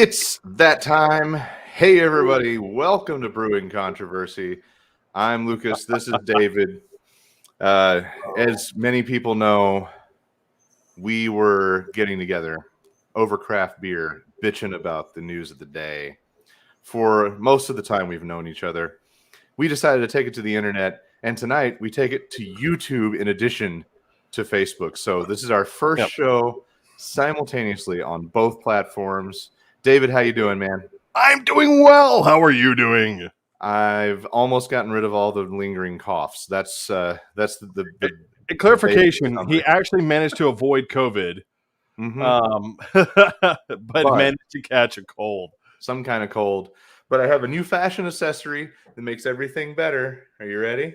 It's that time. Hey, everybody. Welcome to Brewing Controversy. I'm Lucas. This is David. As many people know, we were getting together over craft beer, bitching about the news of the day. For most of the time we've known each other, we decided to take it to the internet, and tonight we take it to YouTube in addition to Facebook. So this is our first show simultaneously on both platforms. David, how you doing, man? I'm doing well. How are you doing? I've almost gotten rid of all the lingering coughs. That's the A clarification. He actually managed to avoid COVID, but managed to catch a cold. Some kind of cold. But I have a new fashion accessory that makes everything better. Are you ready?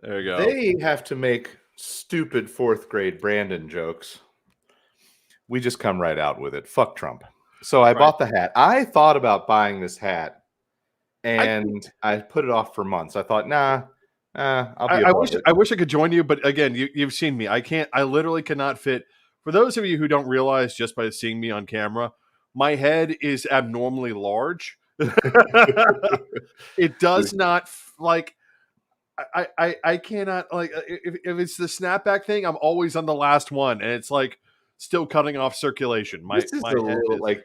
There you go. They have to make stupid fourth grade Brandon jokes. We just come right out with it. Fuck Trump. So I bought the hat. I thought about buying this hat, and I put it off for months. I thought, I'll be. I wish I could join you, but again, you've seen me. I can't. I literally cannot fit. For those of you who don't realize, just by seeing me on camera, my head is abnormally large. It does not like. I cannot like if it's the snapback thing. I'm always on the last one, and it's like still cutting off circulation.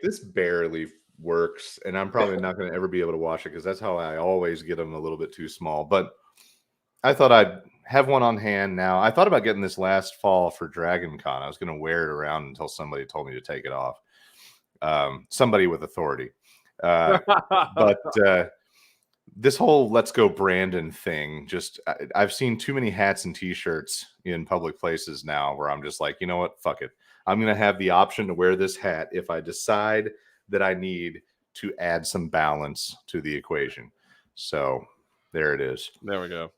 This barely works, and I'm probably not going to ever be able to wash it because that's how I always get them a little bit too small. But I thought I'd have one on hand now. I thought about getting this last fall for Dragon Con. I was going to wear it around until somebody told me to take it off. Somebody with authority. But this whole Let's Go Brandon thing, I've seen too many hats and t-shirts in public places now where I'm just like, you know what? Fuck it. I'm going to have the option to wear this hat if I decide that I need to add some balance to the equation. So there it is. There we go.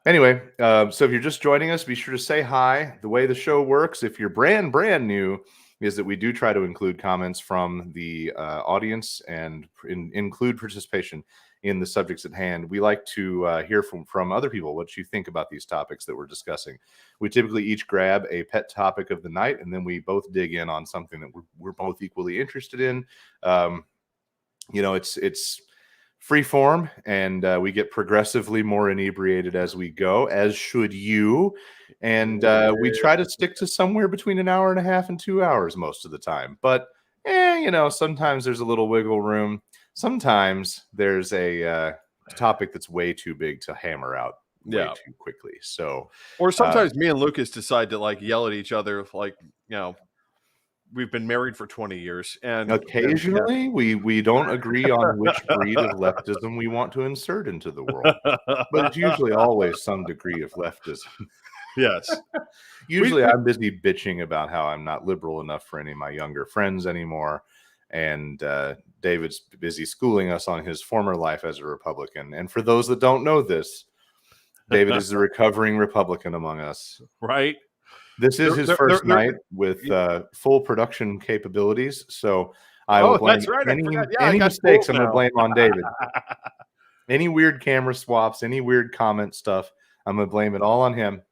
Anyway, so if you're just joining us, be sure to say hi. The way the show works, if you're brand new, is that we do try to include comments from the audience and include participation in the subjects at hand. We like to hear from other people what you think about these topics that we're discussing. We typically each grab a pet topic of the night, and then we both dig in on something that we're both equally interested in. It's free form, and we get progressively more inebriated as we go, as should you. And we try to stick to somewhere between an hour and a half and 2 hours most of the time. But, sometimes there's a little wiggle room. Sometimes there's a topic that's way too big to hammer out way too quickly. So, or sometimes me and Lucas decide to yell at each other, we've been married for 20 years, and occasionally we don't agree on which breed of leftism we want to insert into the world, but it's usually always some degree of leftism. Yes. Usually I'm busy bitching about how I'm not liberal enough for any of my younger friends anymore. And David's busy schooling us on his former life as a Republican. And for those that don't know this, David is the recovering Republican among us. Right. This is his first night with full production capabilities. So I will blame any mistakes I'm going to blame on David. Any weird camera swaps, any weird comment stuff, I'm going to blame it all on him.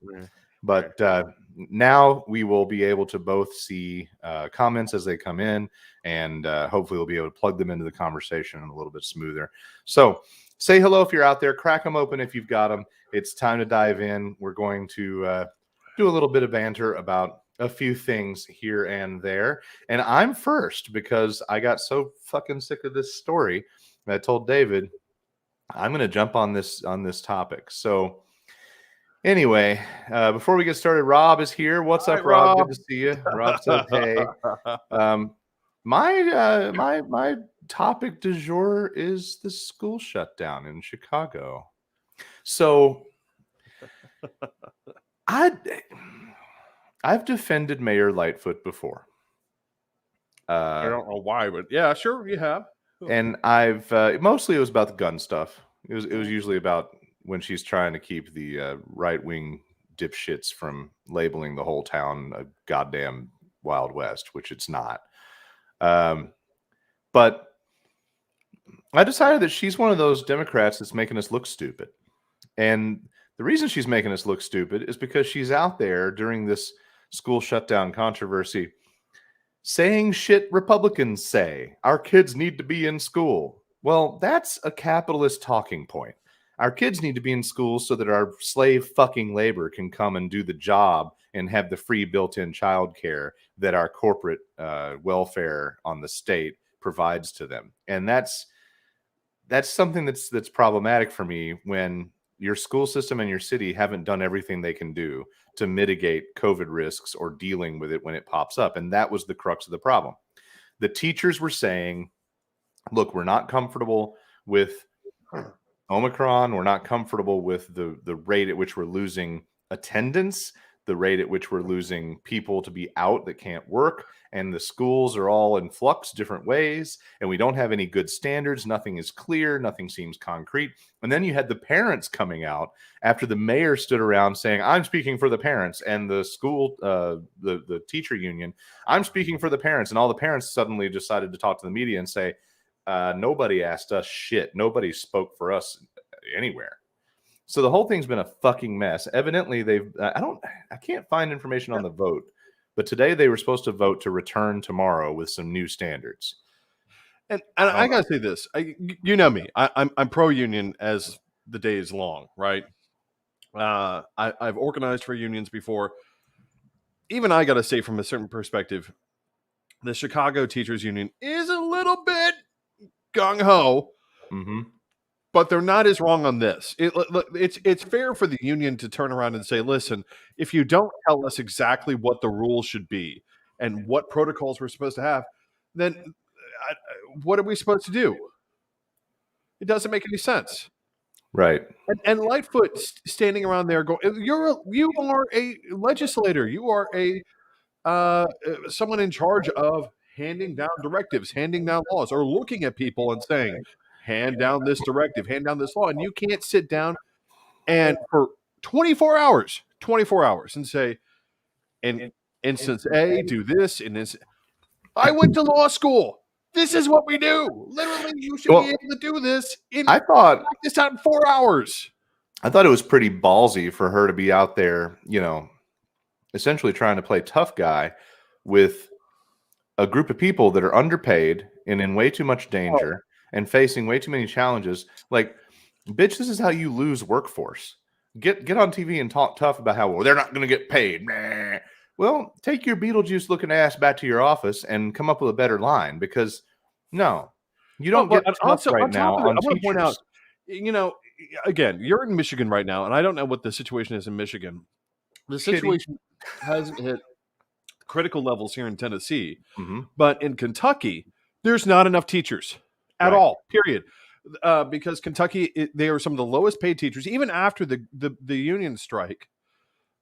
But now we will be able to both see comments as they come in, and hopefully we'll be able to plug them into the conversation a little bit smoother. So say hello if you're out there. Crack them open if you've got them. It's time to dive in. We're going to do a little bit of banter about a few things here and there. And I'm first because I got so fucking sick of this story that I told David I'm going to jump on this topic. So anyway, before we get started, Rob is here. What's up, Rob? Good to see you. Rob said, hey. My topic du jour is the school shutdown in Chicago. So I've defended Mayor Lightfoot before. I don't know why, but yeah, sure, you have. And I've mostly it was about the gun stuff. It was usually about when she's trying to keep the right-wing dipshits from labeling the whole town a goddamn Wild West, which it's not. But I decided that she's one of those Democrats that's making us look stupid. And the reason she's making us look stupid is because she's out there during this school shutdown controversy, saying shit Republicans say. Our kids need to be in school. Well, that's a capitalist talking point. Our kids need to be in school so that our slave fucking labor can come and do the job and have the free built-in childcare that our corporate welfare on the state provides to them. And that's something that's problematic for me when your school system and your city haven't done everything they can do to mitigate COVID risks or dealing with it when it pops up. And that was the crux of the problem. The teachers were saying, look, we're not comfortable with Omicron. We're not comfortable with the rate at which we're losing attendance, the rate at which we're losing people to be out that can't work. And the schools are all in flux different ways. And we don't have any good standards. Nothing is clear. Nothing seems concrete. And then you had the parents coming out after the mayor stood around saying, I'm speaking for the parents, and the school, the teacher union, I'm speaking for the parents. And all the parents suddenly decided to talk to the media and say, nobody asked us shit. Nobody spoke for us anywhere. So the whole thing's been a fucking mess. Evidently, I can't find information on the vote, but today they were supposed to vote to return tomorrow with some new standards. And I gotta say this, you know me, I'm pro-union as the day is long, right? I've organized for unions before. Even I gotta say, from a certain perspective, the Chicago Teachers Union is a little bit gung-ho, but they're not as wrong on this. It's fair for the union to turn around and say, listen, if you don't tell us exactly what the rules should be and what protocols we're supposed to have, then what are we supposed to do? It doesn't make any sense. Right. And Lightfoot standing around there going, you are a legislator. You are a someone in charge of handing down directives, handing down laws, or looking at people and saying, hand down this directive, hand down this law. And you can't sit down and for 24 hours and say, in instance A, do this. I went to law school. This is what we do. Literally, you should be able to do this practice out in 4 hours. I thought it was pretty ballsy for her to be out there, essentially trying to play tough guy with a group of people that are underpaid and in way too much danger and facing way too many challenges. Like, bitch, this is how you lose workforce. Get on TV and talk tough about how, well, they're not going to get paid. Nah. Well, take your Beetlejuice looking ass back to your office and come up with a better line, because no, you don't get tough right now on teachers. I want to point out, again, you're in Michigan right now, and I don't know what the situation is in Michigan. The situation hasn't hit critical levels here in Tennessee, but in Kentucky, there's not enough teachers at all, period. Because Kentucky, they are some of the lowest paid teachers, even after the union strike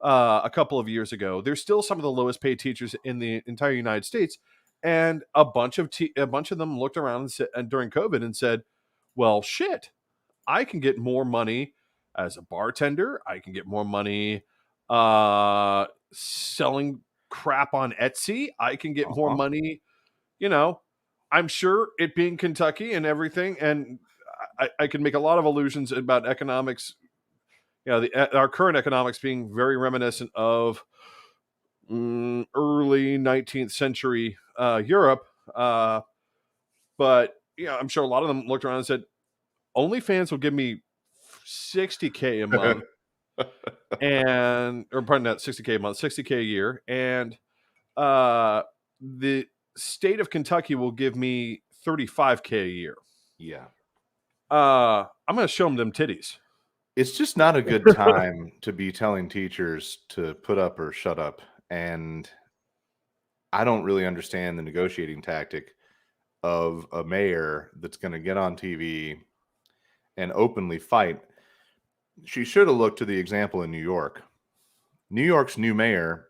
a couple of years ago. They're still some of the lowest paid teachers in the entire United States. And a bunch of them looked around and during COVID and said, well, shit, I can get more money as a bartender. I can get more money selling crap on Etsy. I can get more money, I'm sure, it being Kentucky and everything. And I can make a lot of allusions about economics, our current economics being very reminiscent of early 19th century Europe. But I'm sure a lot of them looked around and said, OnlyFans will give me $60K a month. $60K a month, $60K a year. And the state of Kentucky will give me $35K a year. Yeah. I'm going to show them titties. It's just not a good time to be telling teachers to put up or shut up. And I don't really understand the negotiating tactic of a mayor that's going to get on TV and openly fight. She should have looked to the example in New York. New York's new mayor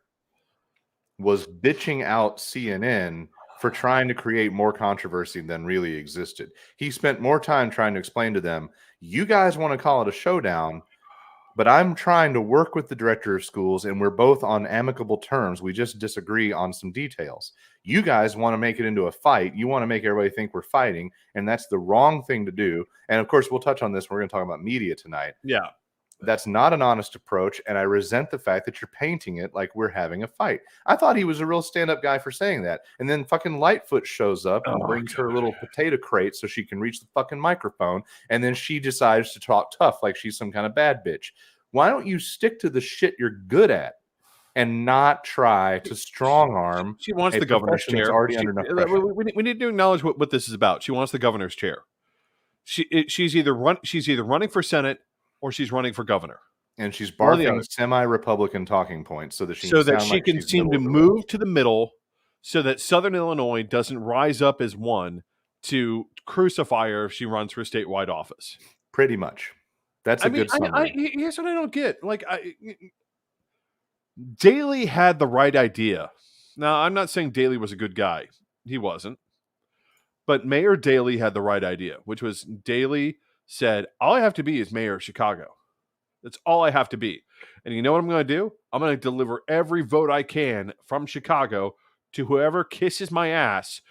was bitching out CNN for trying to create more controversy than really existed. He spent more time trying to explain to them, you guys want to call it a showdown, but I'm trying to work with the director of schools and we're both on amicable terms. We just disagree on some details. You guys want to make it into a fight. You want to make everybody think we're fighting, and that's the wrong thing to do. And of course, we'll touch on this. We're going to talk about media tonight. Yeah. That's not an honest approach, and I resent the fact that you're painting it like we're having a fight. I thought he was a real stand-up guy for saying that. And then fucking Lightfoot shows up and brings her little potato crate so she can reach the fucking microphone, and then she decides to talk tough like she's some kind of bad bitch. Why don't you stick to the shit you're good at and not try to strong arm? She wants the governor's chair. Already under enough pressure. We need to acknowledge what this is about. She wants the governor's chair. She's either running for Senate or she's running for governor, and she's barking semi-Republican talking points so that she can seem to move to the middle, so that Southern Illinois doesn't rise up as one to crucify her if she runs for statewide office. Pretty much, that's a good summary. Here's what I don't get: Daley had the right idea. Now, I'm not saying Daley was a good guy; he wasn't. But Mayor Daley had the right idea, which was Daley said, all I have to be is mayor of Chicago. That's all I have to be. And you know what I'm going to do? I'm going to deliver every vote I can from Chicago to whoever kisses my ass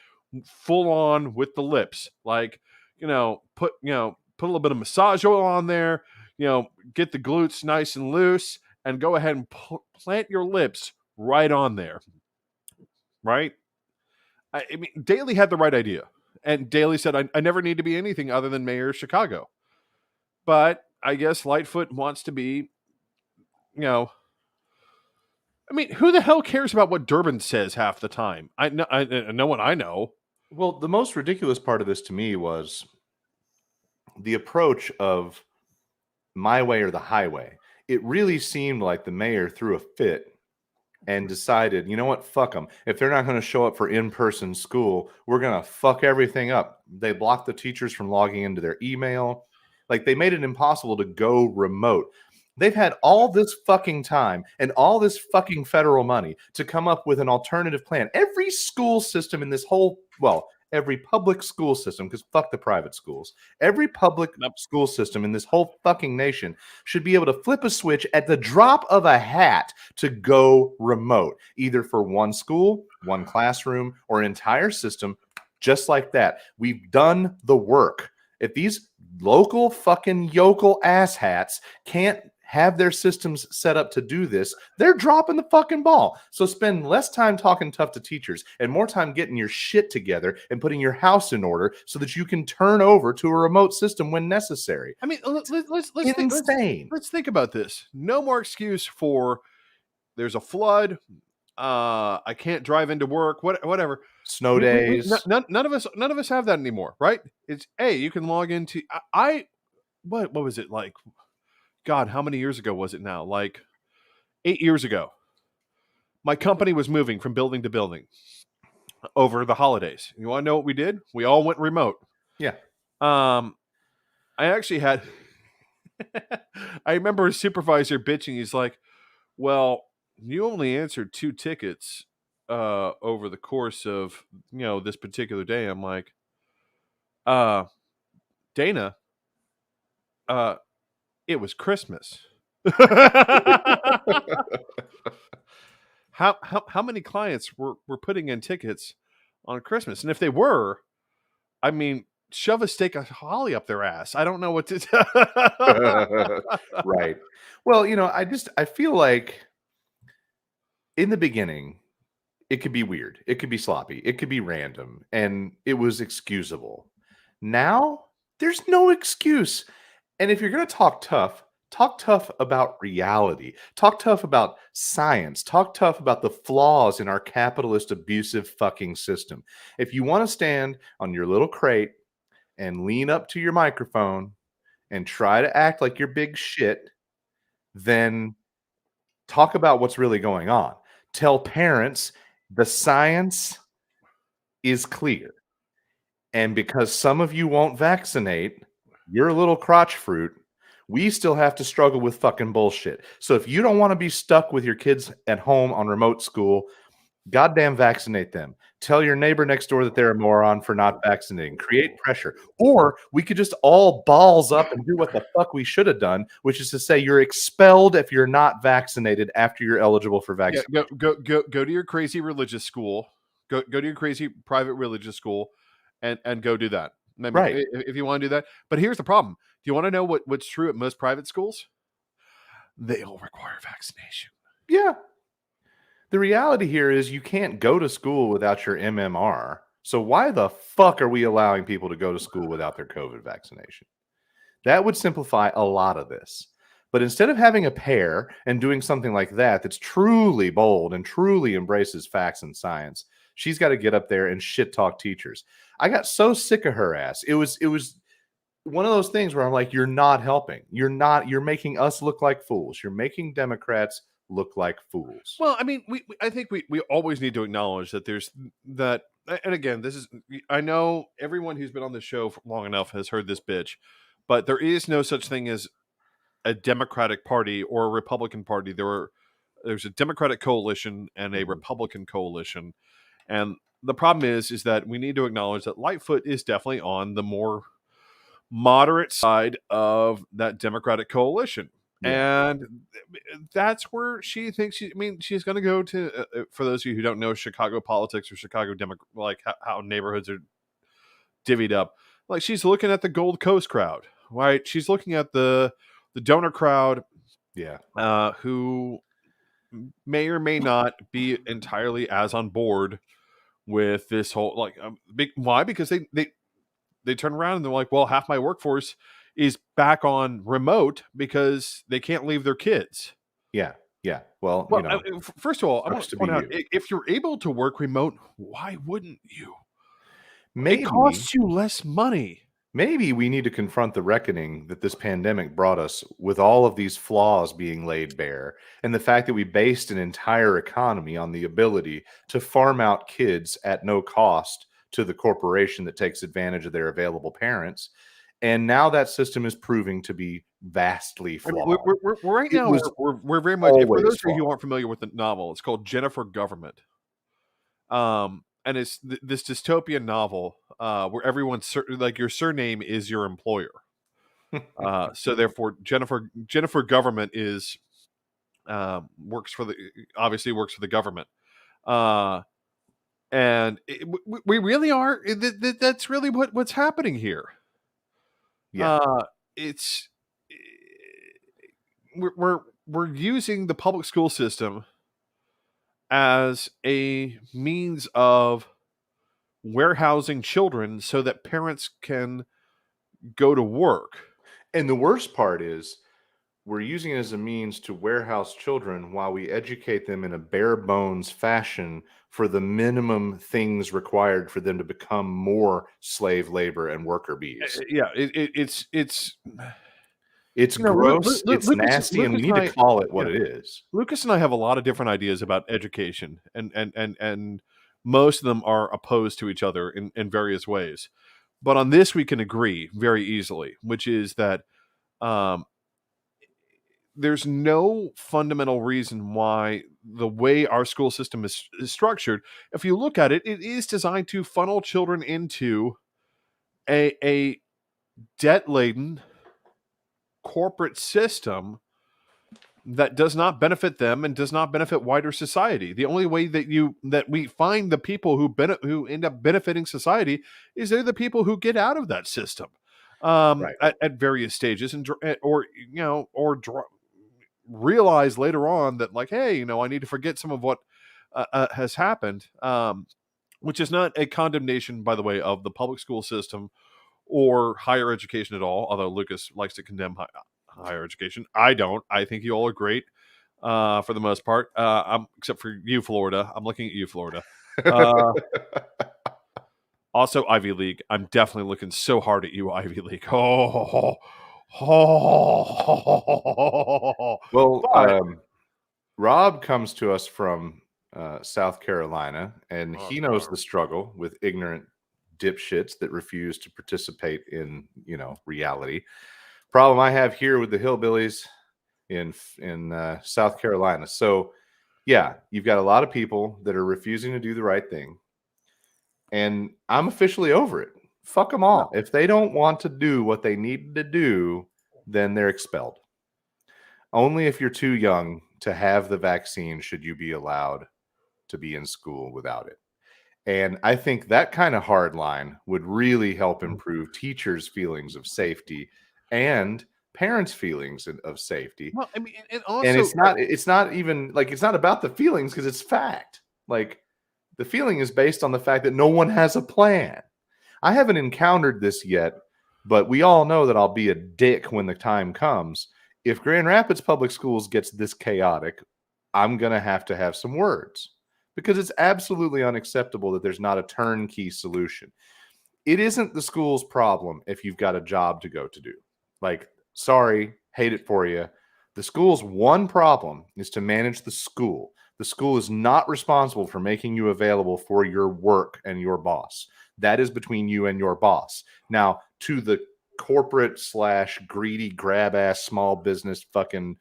full on with the lips. Like, put a little bit of massage oil on there, get the glutes nice and loose, and go ahead and plant your lips right on there. Right? I mean, Daley had the right idea. And Daley said, I never need to be anything other than mayor of Chicago. But I guess Lightfoot wants to be, who the hell cares about what Durbin says half the time? No one I know. Well, the most ridiculous part of this to me was the approach of my way or the highway. It really seemed like the mayor threw a fit and decided, you know what, fuck them. If they're not going to show up for in-person school, we're going to fuck everything up. They blocked the teachers from logging into their email. Like, they made it impossible to go remote. They've had all this fucking time and all this fucking federal money to come up with an alternative plan. Every school system in this whole, every public school system, because fuck the private schools, every public school system in this whole fucking nation should be able to flip a switch at the drop of a hat to go remote, either for one school, one classroom, or an entire system, just like that. We've done the work. If these local fucking yokel asshats can't have their systems set up to do this, they're dropping the fucking ball. So spend less time talking tough to teachers and more time getting your shit together and putting your house in order so that you can turn over to a remote system when necessary. I mean, let's think about this. No more excuse for there's a flood. I can't drive into work. Whatever. Snow days. None of us have that anymore, right? It's you can log into. What was it like? God, how many years ago was it now? Like 8 years ago. My company was moving from building to building over the holidays. You want to know what we did? We all went remote. Yeah. I actually had. I remember a supervisor bitching. He's like, "Well, you only answered 2 tickets over the course of this particular day." I'm like, Dana, it was Christmas. How many clients were putting in tickets on Christmas? And if they were, I mean, shove a stake of holly up their ass. I don't know what to tell. Right. Well, I feel like in the beginning, it could be weird. It could be sloppy. It could be random. And it was excusable. Now, there's no excuse. And if you're going to talk tough about reality. Talk tough about science. Talk tough about the flaws in our capitalist abusive fucking system. If you want to stand on your little crate and lean up to your microphone and try to act like you're big shit, then talk about what's really going on. Tell parents the science is clear. And because some of you won't vaccinate, you're a little crotch fruit, we still have to struggle with fucking bullshit. So if you don't want to be stuck with your kids at home on remote school, goddamn vaccinate them. Tell your neighbor next door that they're a moron for not vaccinating. Create pressure. Or we could just all balls up and do what the fuck we should have done, which is to say you're expelled if you're not vaccinated after you're eligible for vaccination. Yeah, go to your crazy religious school. Go to your crazy private religious school and go do that. Maybe, right. If you want to do that. But here's the problem. Do you want to know what's true at most private schools? they all require vaccination. Yeah. The reality here is you can't go to school without your MMR. So why the fuck are we allowing people to go to school without their COVID vaccination? That would simplify a lot of this. But instead of having a pair and doing something like that that's truly bold and truly embraces facts and science, she's got to get up there and shit talk teachers. I got so sick of her ass. It was one of those things where I'm like, you're not helping. You're making us look like fools. You're making Democrats look like fools. Well, I mean, I think we always need to acknowledge that there's that, and again, this is, I know everyone who's been on this show for long enough has heard this bitch, but there is no such thing as a Democratic Party or a Republican Party. There's a Democratic coalition and a Republican coalition, and the problem is that we need to acknowledge that Lightfoot is definitely on the more moderate side of that Democratic coalition. Yeah. And that's where she thinks she's going to go to, for those of you who don't know Chicago politics or Chicago like how neighborhoods are divvied up, like she's looking at the Gold Coast crowd, right? She's looking at the donor crowd, who may or may not be entirely as on board with this whole, why? Because they turn around and they're like, well, half my workforce is back on remote because they can't leave their kids. Yeah. Yeah. Well, first of all, I want to point out, if you're able to work remote, why wouldn't you? Maybe it costs you less money. Maybe we need to confront the reckoning that this pandemic brought us, with all of these flaws being laid bare, and the fact that we based an entire economy on the ability to farm out kids at no cost to the corporation that takes advantage of their available parents. And now that system is proving to be vastly flawed. We're very much, for those of you who aren't familiar with the novel, it's called Jennifer Government. And it's this dystopian novel where everyone's like, your surname is your employer. So therefore Jennifer Government is works for the government. And we really are. That's really what's happening here. Yeah, we're using the public school system as a means of warehousing children so that parents can go to work. And the worst part is, we're using it as a means to warehouse children while we educate them in a bare bones fashion for the minimum things required for them to become more slave labor and worker bees. Yeah, it's gross, it's nasty, and we need to call it what it is. Lucas and I have a lot of different ideas about education, and most of them are opposed to each other in various ways. But on this, we can agree very easily, which is that there's no fundamental reason why the way our school system is structured, if you look at it, it is designed to funnel children into a debt-laden corporate system that does not benefit them and does not benefit wider society. The only way that we find the people who end up benefiting society is they're the people who get out of that system at various stages or realize later on that, like, hey, I need to forget some of what has happened, which is not a condemnation, by the way, of the public school system or higher education at all, although Lucas likes to condemn higher education. I don't. I think you all are great for the most part, except for you, Florida. I'm looking at you, Florida. Also, Ivy League. I'm definitely looking so hard at you, Ivy League. Well, Rob comes to us from South Carolina, and he knows the struggle with ignorant dipshits that refuse to participate in reality. Problem I have here with the hillbillies in South Carolina. So yeah, you've got a lot of people that are refusing to do the right thing, and I'm officially over it. Fuck them all. If they don't want to do what they need to do, then they're expelled. Only if you're too young to have the vaccine should you be allowed to be in school without it. And I think that kind of hard line would really help improve teachers' feelings of safety and parents' feelings of safety. Well, I mean, and also, and it's not even like, it's not about the feelings, because it's fact. Like, the feeling is based on the fact that no one has a plan. I haven't encountered this yet, but we all know that I'll be a dick when the time comes. If Grand Rapids Public Schools gets this chaotic, I'm going to have some words, because it's absolutely unacceptable that there's not a turnkey solution. It isn't the school's problem if you've got a job to go to do. Like, sorry, hate it for you. The school's one problem is to manage the school. The school is not responsible for making you available for your work and your boss. That is between you and your boss. Now, to the corporate / greedy grab ass small business fucking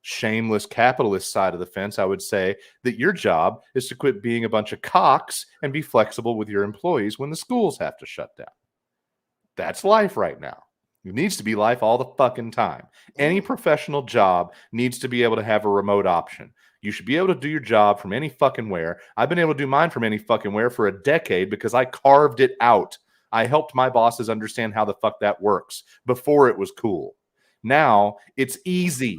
shameless capitalist side of the fence, I would say that your job is to quit being a bunch of cocks and be flexible with your employees when the schools have to shut down. That's life right now. It needs to be life all the fucking time. Any professional job needs to be able to have a remote option. You should be able to do your job from any fucking where. I've been able to do mine from any fucking where for a decade because I carved it out. I helped my bosses understand how the fuck that works before it was cool. Now it's easy.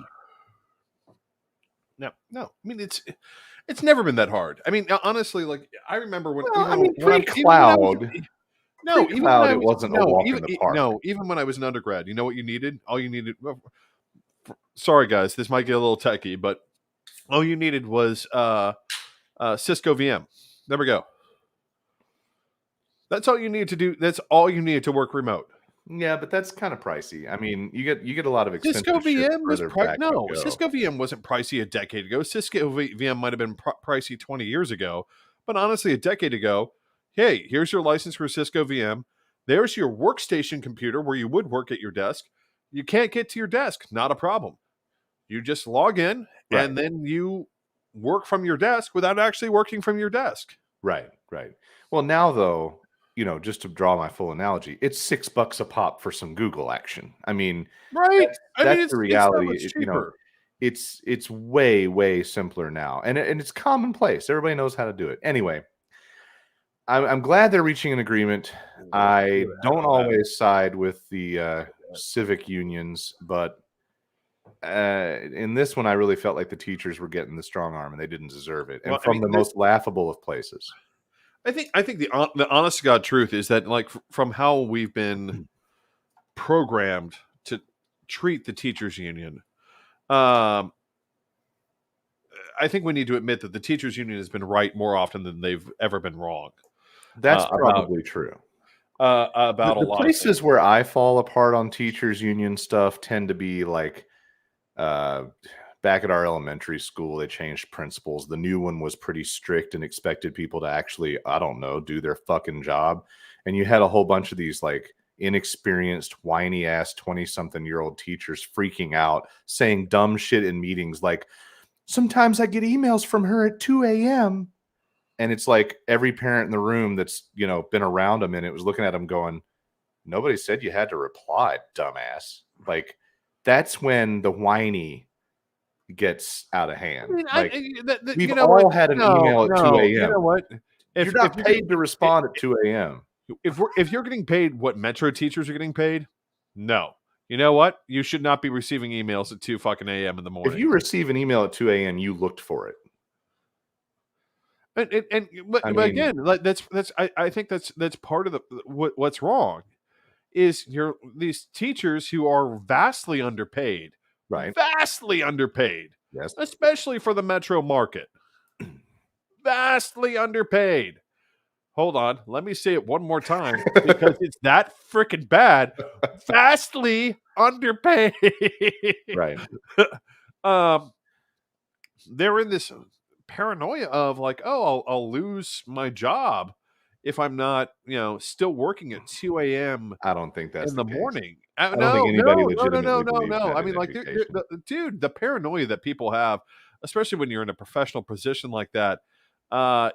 No. I mean, it's never been that hard. I mean, honestly, like, I remember when pre-cloud. It wasn't a walk in the park. No, even when I was an undergrad, you know what you needed? All you needed. Sorry, guys, this might get a little techie, but all you needed was Cisco VM. There we go. That's all you needed to do. That's all you needed to work remote. Yeah, but that's kind of pricey. I mean, you get a lot of expensive Cisco VM was Cisco VM wasn't pricey a decade ago. Cisco VM might have been pricey 20 years ago, but honestly, a decade ago, hey, here's your license for Cisco VM. There's your workstation computer where you would work at your desk. You can't get to your desk, not a problem. You just log in and then you work from your desk without actually working from your desk. Right. Well, now though, you know, just to draw my full analogy, it's $6 a pop for some Google action. I mean, right. That's the reality. You know, it's way simpler now, and it's commonplace. Everybody knows how to do it. Anyway, I'm glad they're reaching an agreement. I don't always side with the civic unions, but in this one, I really felt like the teachers were getting the strong arm, and they didn't deserve it, and from the most laughable of places. I think the honest to God truth is that, like, from how we've been programmed to treat the teachers union, I think we need to admit that the teachers union has been right more often than they've ever been wrong. That's probably true. About a lot of places where I fall apart on teachers union stuff tend to be like back at our elementary school. They changed principals. The new one was pretty strict and expected people to actually, I don't know, do their fucking job. And you had a whole bunch of these like inexperienced, whiny ass 20-something-year-old teachers freaking out, saying dumb shit in meetings like, sometimes I get emails from her at 2 a.m. And it's like every parent in the room that's, you know, been around them and it was looking at them going, nobody said you had to reply, dumbass. Like, that's when the whiny gets out of hand. I mean, we've all had an email at 2 a.m. You know what? You're not paid to respond at 2 a.m. If you're getting paid what Metro teachers are getting paid, no. You know what? You should not be receiving emails at 2 fucking a.m. in the morning. If you receive an email at 2 a.m., you looked for it. But again, like I think that's part of what's wrong is these teachers who are vastly underpaid. Right. Vastly underpaid. Yes. Especially for the metro market. Vastly underpaid. Hold on. Let me say it one more time because it's that freaking bad. Vastly underpaid. Right. They're in this paranoia of like, oh, I'll lose my job if I'm not, you know, still working at 2 a.m. I don't think that's in the morning. I don't think anybody legitimately believes that. I mean, like, dude, the paranoia that people have, especially when you're in a professional position like that,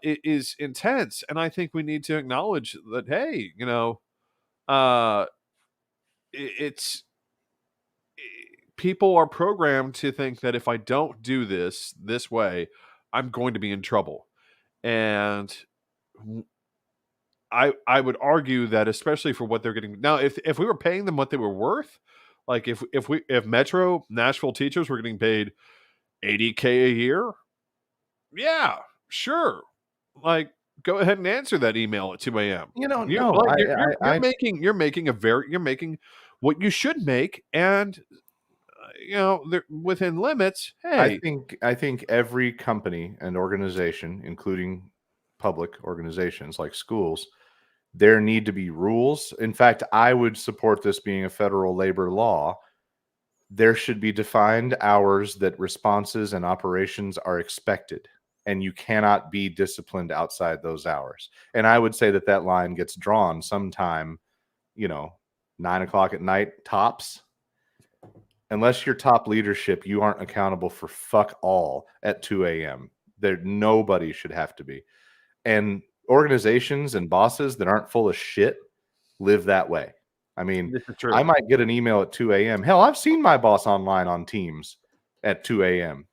it is intense. And I think we need to acknowledge that, hey, you know, it's people are programmed to think that if I don't do this way, I'm going to be in trouble. And I would argue that, especially for what they're getting now, if we were paying them what they were worth, Like if Metro Nashville teachers were getting paid $80K a year, yeah, sure. Like, go ahead and answer that email at 2 a.m. No, you're making what you should make, and within limits. Hey, I think every company and organization, including public organizations like schools, there need to be rules. In fact, I would support this being a federal labor law. There should be defined hours that responses and operations are expected, and you cannot be disciplined outside those hours. And I would say that line gets drawn sometime, 9 o'clock at night tops. Unless you're top leadership, you aren't accountable for fuck all at 2 a.m. Nobody should have to be. And organizations and bosses that aren't full of shit live that way. I mean, I might get an email at 2 a.m. Hell, I've seen my boss online on Teams at 2 a.m.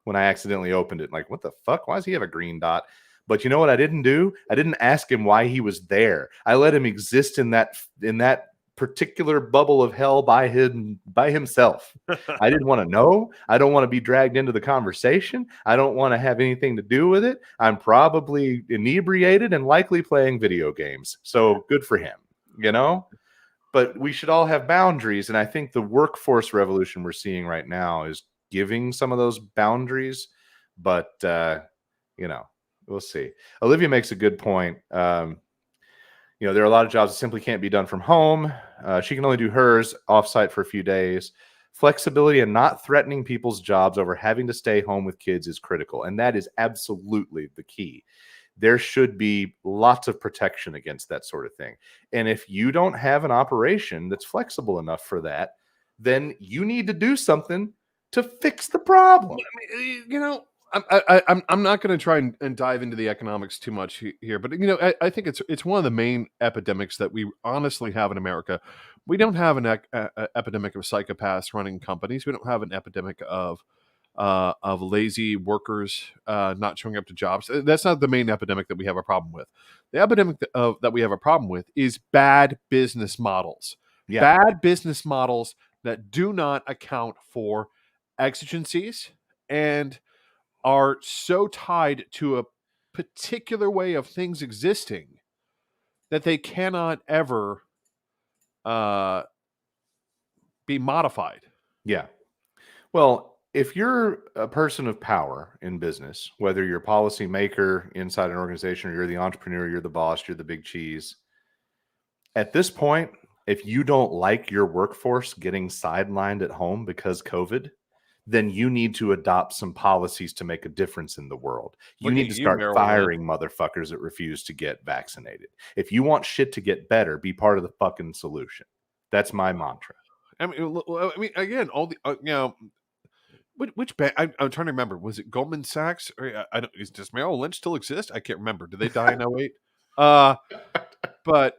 when I accidentally opened it. Like, what the fuck? Why does he have a green dot? But you know what I didn't do? I didn't ask him why he was there. I let him exist in that particular bubble of hell by himself. I didn't want to know. I don't want to be dragged into the conversation. I don't want to have anything to do with it. I'm probably inebriated and likely playing video games. So good for him, But we should all have boundaries. And I think the workforce revolution we're seeing right now is giving some of those boundaries. But, we'll see. Olivia makes a good point. There are a lot of jobs that simply can't be done from home. She can only do hers offsite for a few days. Flexibility and not threatening people's jobs over having to stay home with kids is critical. And that is absolutely the key. There should be lots of protection against that sort of thing. And if you don't have an operation that's flexible enough for that, then you need to do something to fix the problem. I'm not going to try and dive into the economics too much here, but I think it's one of the main epidemics that we honestly have in America. We don't have an epidemic of psychopaths running companies. We don't have an epidemic of lazy workers not showing up to jobs. That's not the main epidemic that we have a problem with. The epidemic that we have a problem with is bad business models. Yeah. Bad business models that do not account for exigencies and are so tied to a particular way of things existing that they cannot ever be modified. Yeah. Well, if you're a person of power in business, whether you're a policymaker inside an organization or you're the entrepreneur, you're the boss, you're the big cheese, at this point, if you don't like your workforce getting sidelined at home because COVID, then you need to adopt some policies to make a difference in the world. You need to start firing motherfuckers that refuse to get vaccinated. If you want shit to get better, be part of the fucking solution. That's my mantra. I mean, again, all the which bank? I'm trying to remember. Was it Goldman Sachs? Or does Merrill Lynch still exist? I can't remember. Did they die in 08? But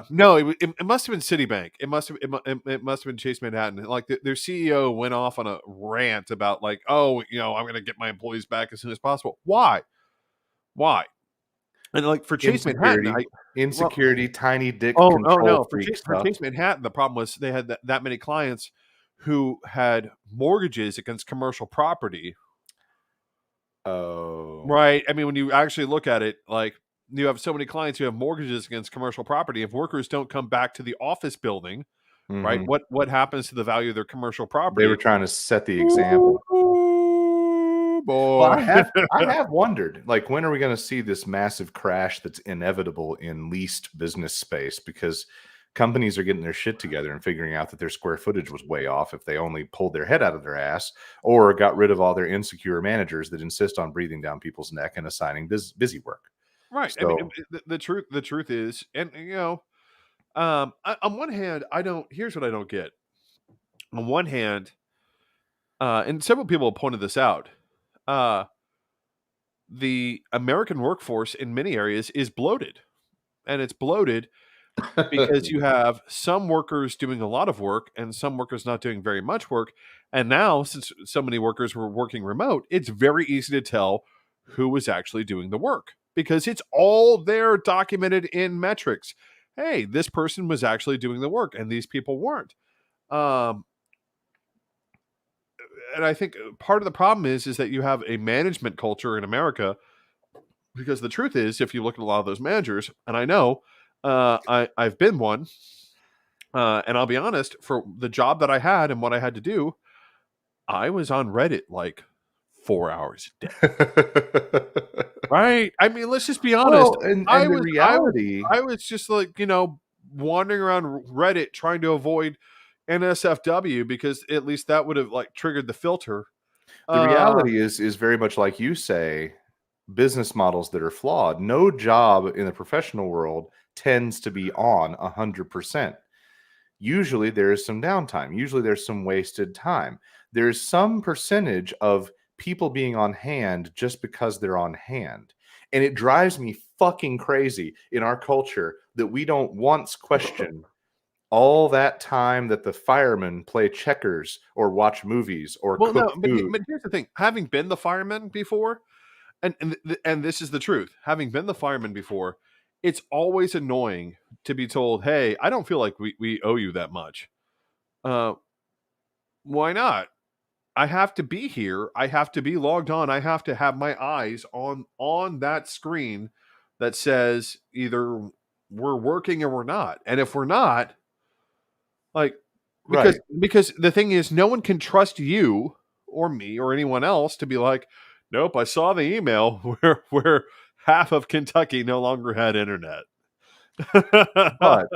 no, it must have been Citibank. It must have been Chase Manhattan. Like their CEO went off on a rant about like, I'm going to get my employees back as soon as possible. Why? And like for Chase Manhattan, insecurity, tiny dick. Oh no! For Chase Manhattan, the problem was they had that many clients who had mortgages against commercial property. Oh, right. I mean, when you actually look at it, like. You have so many clients who have mortgages against commercial property. If workers don't come back to the office building, right? What happens to the value of their commercial property? They were trying to set the example. Ooh, boy. Well, I have wondered, like, when are we going to see this massive crash that's inevitable in leased business space? Because companies are getting their shit together and figuring out that their square footage was way off if they only pulled their head out of their ass or got rid of all their insecure managers that insist on breathing down people's neck and assigning busy work. Right. So, I mean, the truth is, and on one hand, here's what I don't get. On one hand, and several people have pointed this out, the American workforce in many areas is bloated, and it's bloated because you have some workers doing a lot of work and some workers not doing very much work. And now, since so many workers were working remote, it's very easy to tell who was actually doing the work. Because it's all there documented in metrics. Hey, this person was actually doing the work and these people weren't. I think part of the problem is that you have a management culture in America, because the truth is, if you look at a lot of those managers, and I know I've been one, and I'll be honest, for the job that I had and what I had to do, I was on Reddit like 4 hours a day. Right? I mean, let's just be honest. Well, and the reality, I was just like, wandering around Reddit trying to avoid NSFW, because at least that would have like triggered the filter. The reality is very much like you say, business models that are flawed. No job in the professional world tends to be on 100%. Usually there is some downtime. Usually there's some wasted time. There's some percentage of people being on hand just because they're on hand. And it drives me fucking crazy in our culture that we don't once question all that time that the firemen play checkers or watch movies or cook food. But here's the thing. Having been the fireman before, and this is the truth. Having been the fireman before, it's always annoying to be told, hey, I don't feel like we owe you that much. Why not? I have to be here. I have to be logged on. I have to have my eyes on that screen that says either we're working or we're not. And if we're not, like, because the thing is, no one can trust you or me or anyone else to be like, nope, I saw the email where half of Kentucky no longer had internet. But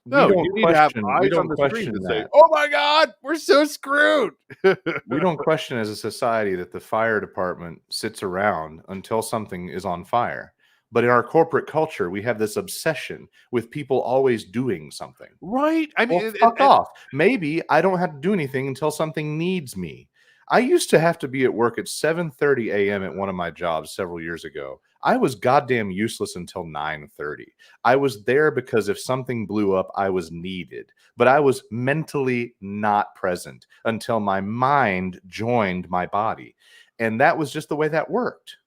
no, you need to have eyes on the screen to say, oh my God, we're so screwed. We don't question as a society that the fire department sits around until something is on fire. But in our corporate culture, we have this obsession with people always doing something. Right. I mean, well, fuck off. Maybe I don't have to do anything until something needs me. I used to have to be at work at 7:30 a.m. at one of my jobs several years ago. I was goddamn useless until 9:30. I was there because if something blew up, I was needed. But I was mentally not present until my mind joined my body. And that was just the way that worked.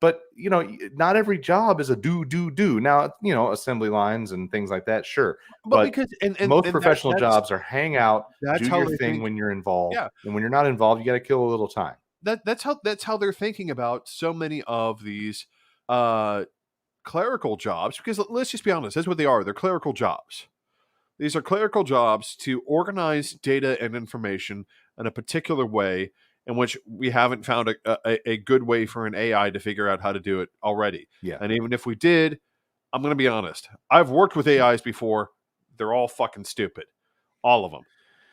But, not every job is a do. Now, assembly lines and things like that, sure. But because most professional jobs are hang out, do your thing when you're involved. Yeah. And when you're not involved, you got to kill a little time. That's how they're thinking about so many of these clerical jobs, because let's just be honest, that's what they are. They're clerical jobs. These are clerical jobs to organize data and information in a particular way, in which we haven't found a good way for an AI to figure out how to do it already. Yeah. And even if we did, I'm going to be honest. I've worked with AIs before. They're all fucking stupid. All of them.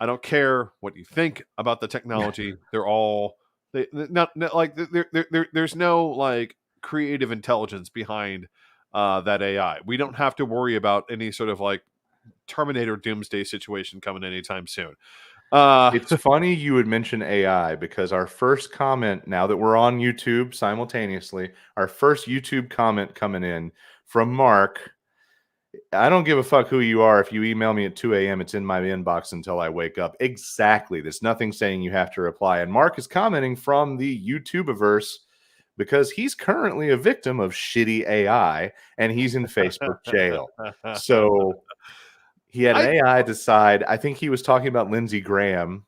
I don't care what you think about the technology. They're all there's no like creative intelligence behind that AI. We don't have to worry about any sort of like Terminator Doomsday situation coming anytime soon. It's funny you would mention AI, because our first comment, now that we're on YouTube simultaneously, our first YouTube comment coming in from Mark. I don't give a fuck who you are. If you email me at 2 a.m., it's in my inbox until I wake up. Exactly. There's nothing saying you have to reply. And Mark is commenting from the YouTubeverse because he's currently a victim of shitty AI and he's in Facebook jail. So he had an AI decide, I think he was talking about Lindsey Graham,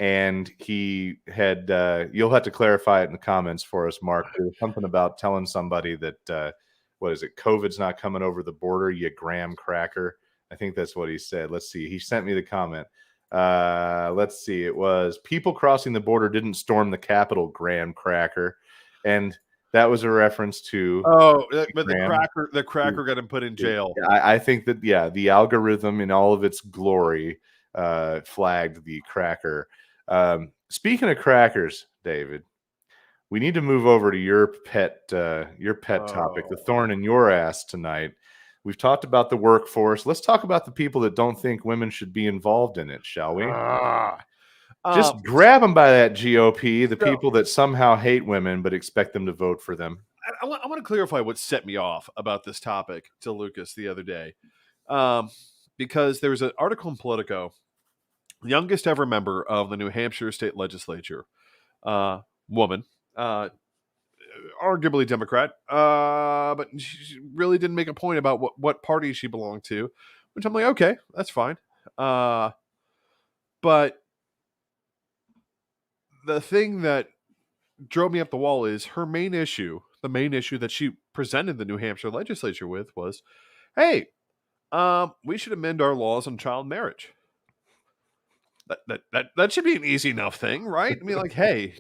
and he had, you'll have to clarify it in the comments for us, Mark. There was something about telling somebody that, what is it, COVID's not coming over the border, you graham cracker. I think that's what he said. Let's see. He sent me the comment. Let's see. It was, people crossing the border didn't storm the Capitol, graham cracker. And that was a reference to the cracker got him put in jail. I think that the algorithm in all of its glory flagged the cracker. Speaking of crackers, David, we need to move over to your pet topic, the thorn in your ass tonight. We've talked about the workforce. Let's talk about the people that don't think women should be involved in it, shall we? Just grab them by that GOP, the people that somehow hate women but expect them to vote for them. I want to clarify what set me off about this topic to Lucas the other day. Because there was an article in Politico, the youngest ever member of the New Hampshire state legislature, woman, arguably Democrat, but she really didn't make a point about what party she belonged to, which I'm like, okay, that's fine. But the thing that drove me up the wall is her main issue. The main issue that she presented the New Hampshire legislature with was, hey, we should amend our laws on child marriage. That should be an easy enough thing, right? I mean, like, hey,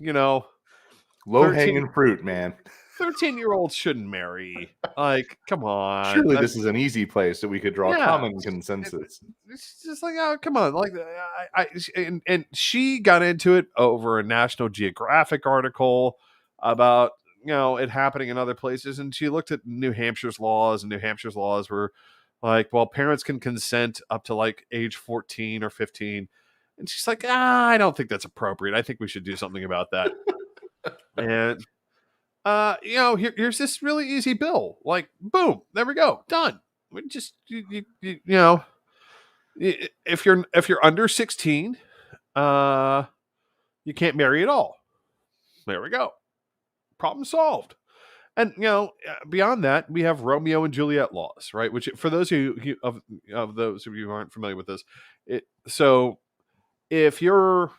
low-hanging fruit, man. 13-year-olds shouldn't marry. Like, come on. Surely this is an easy place that we could draw common consensus. It's just like, oh, come on. Like, and she got into it over a National Geographic article about, it happening in other places. And she looked at New Hampshire's laws, and New Hampshire's laws were like, well, parents can consent up to like age 14 or 15. And she's like, I don't think that's appropriate. I think we should do something about that. And here's this really easy bill. Like, boom, there we go, done. We just, if you're under 16, you can't marry at all. There we go, problem solved. And beyond that, we have Romeo and Juliet laws, right? Which, for those of you of those of you who aren't familiar with this, so if you're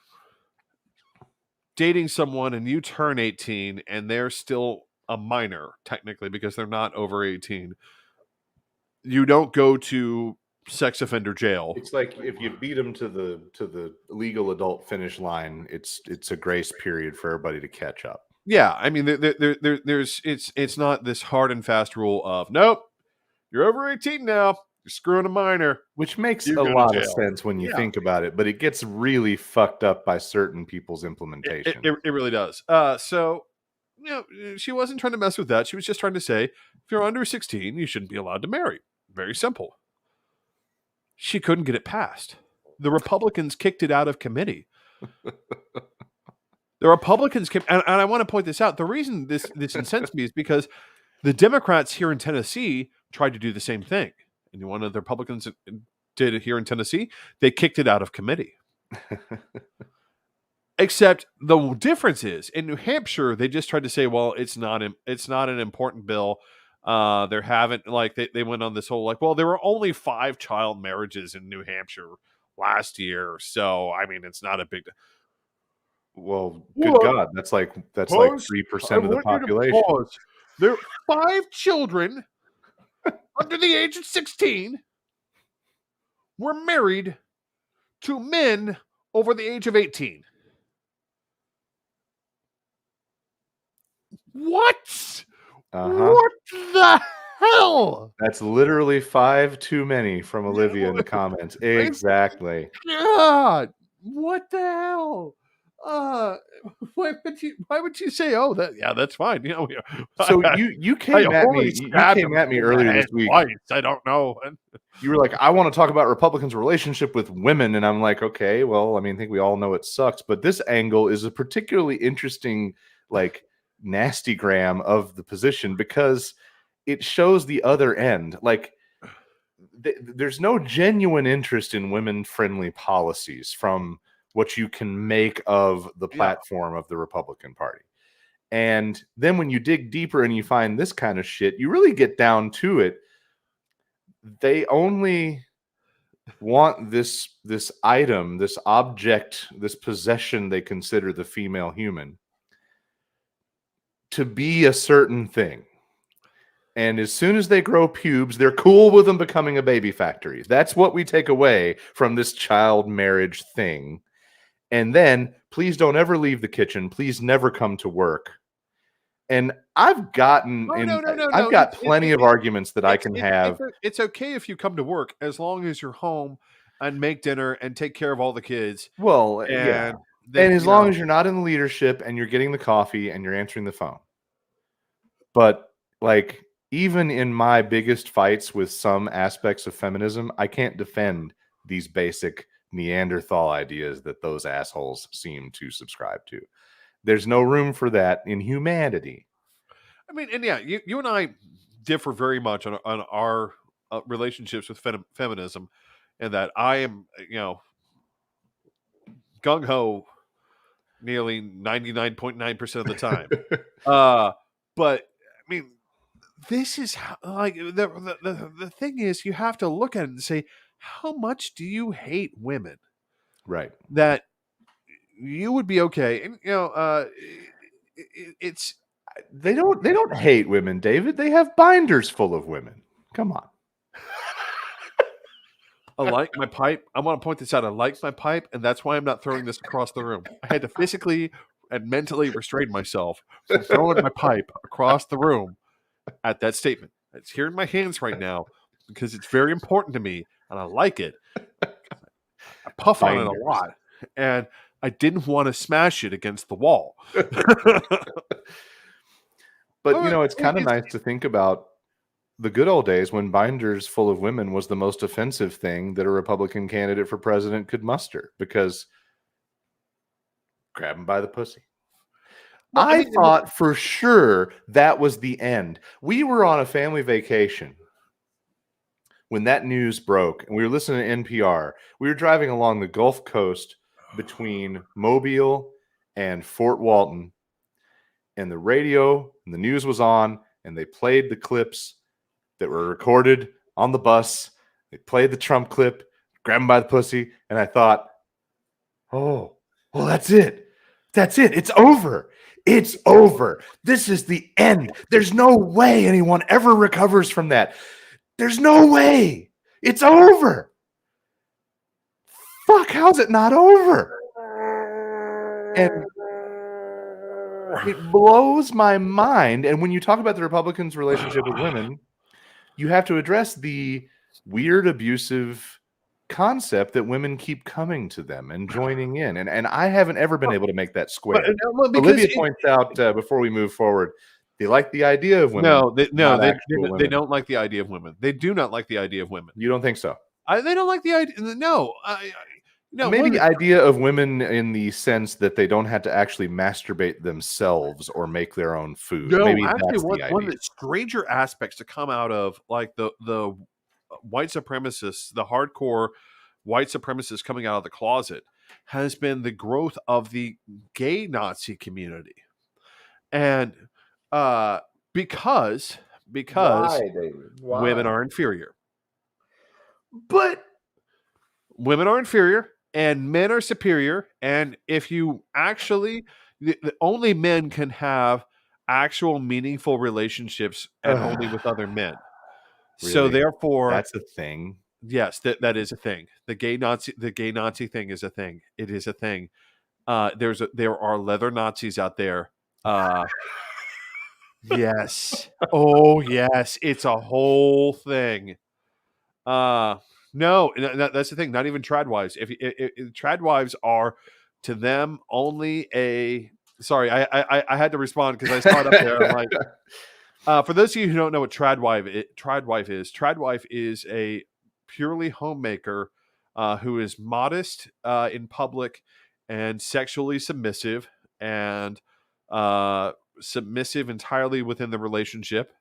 dating someone and you turn 18 and they're still a minor, technically, because they're not over 18, you don't go to sex offender jail. It's like if you beat them to the legal adult finish line, it's a grace period for everybody to catch up. Yeah, I mean, it's not this hard and fast rule of, nope, you're over 18 now, you're screwing a minor. Which makes a lot of sense when you think about it, but it gets really fucked up by certain people's implementation. It really does. So, she wasn't trying to mess with that. She was just trying to say, if you're under 16, you shouldn't be allowed to marry. Very simple. She couldn't get it passed. The Republicans kicked it out of committee. The Republicans kept, and I want to point this out. The reason this incensed me is because the Democrats here in Tennessee tried to do the same thing. And one of the Republicans did it here in Tennessee. They kicked it out of committee. Except the difference is, in New Hampshire, they just tried to say, well, it's not an important bill. They haven't, like, they went on this whole, like, well, there were only 5 child marriages in New Hampshire last year. So, I mean, it's not a big... Well, good God, that's like 3% of the population. There are 5 children under the age of 16 were married to men over the age of 18. What? What the hell? That's literally 5 too many from Olivia in the comments. Exactly. God, what the hell? Why would you say, oh, that's fine? So you came at me. You came at me earlier this week. I don't know. You were like, I want to talk about Republicans' relationship with women, and I'm like, okay, well, I mean, I think we all know it sucks, but this angle is a particularly interesting, like, nastygram of the position because it shows the other end. Like, there's no genuine interest in women-friendly policies from what you can make of the platform of the Republican Party. And then when you dig deeper and you find this kind of shit, you really get down to it. They only want this item, this object, this possession they consider the female human to be a certain thing. And as soon as they grow pubes, they're cool with them becoming a baby factory. That's what we take away from this child marriage thing. And then, please don't ever leave the kitchen. Please never come to work. And I've gotten, I've got plenty of arguments that I can have. It's okay if you come to work as long as you're home and make dinner and take care of all the kids. Well, and as long as you're not in the leadership and you're getting the coffee and you're answering the phone. But like, even in my biggest fights with some aspects of feminism, I can't defend these basic Neanderthal ideas that those assholes seem to subscribe to. There's no room for that in humanity. I mean, and you and I differ very much on our relationships with feminism, and that I am, gung-ho nearly 99.9% of the time. But I mean, this is how, like, the thing is, you have to look at it and say, how much do you hate women? Right. That you would be okay. And it's they don't hate women, David. They have binders full of women. Come on. I like my pipe. I want to point this out. I like my pipe, and that's why I'm not throwing this across the room. I had to physically and mentally restrain myself from throwing my pipe across the room at that statement. It's here in my hands right now because it's very important to me, and I like it. I puff on it a lot, and I didn't want to smash it against the wall. But, it's kind of nice to think about the good old days when binders full of women was the most offensive thing that a Republican candidate for president could muster, because grab him by the pussy. Well, I thought for sure that was the end. We were on a family vacation when that news broke, and we were listening to NPR. We were driving along the Gulf Coast between Mobile and Fort Walton, and the radio and the news was on, and they played the clips that were recorded on the bus. They played the Trump clip, grab him by the pussy, and I thought, oh, well, that's it. That's it. It's over. It's over. This is the end. There's no way anyone ever recovers from that. There's no way. It's over. Fuck, how's it not over? And it blows my mind. And when you talk about the Republicans' relationship with women, you have to address the weird, abusive concept that women keep coming to them and joining in. And I haven't ever been able to make that square. Olivia points out before we move forward, they like the idea of women. They don't like the idea of women. They do not like the idea of women. You don't think so? They don't like the idea. No. No, maybe the idea of women in the sense that they don't have to actually masturbate themselves or make their own food. No, maybe actually, that's the idea. One of the stranger aspects to come out of like the white supremacists, the hardcore white supremacists coming out of the closet, has been the growth of the gay Nazi community, and because Why? Women are inferior, but women are inferior. And men are superior. And if you actually, only men can have actual meaningful relationships, and only with other men. Really? So therefore, that's a thing. Yes, that is a thing. The gay Nazi thing is a thing. It is a thing. There are leather Nazis out there. Yes. Oh yes, it's a whole thing. No, that's the thing. Not even trad wives. If trad wives are to them only a. Sorry, I had to respond because I saw it up there. I'm like, for those of you who don't know what trad wife is a purely homemaker who is modest in public and sexually submissive and submissive entirely within the relationship.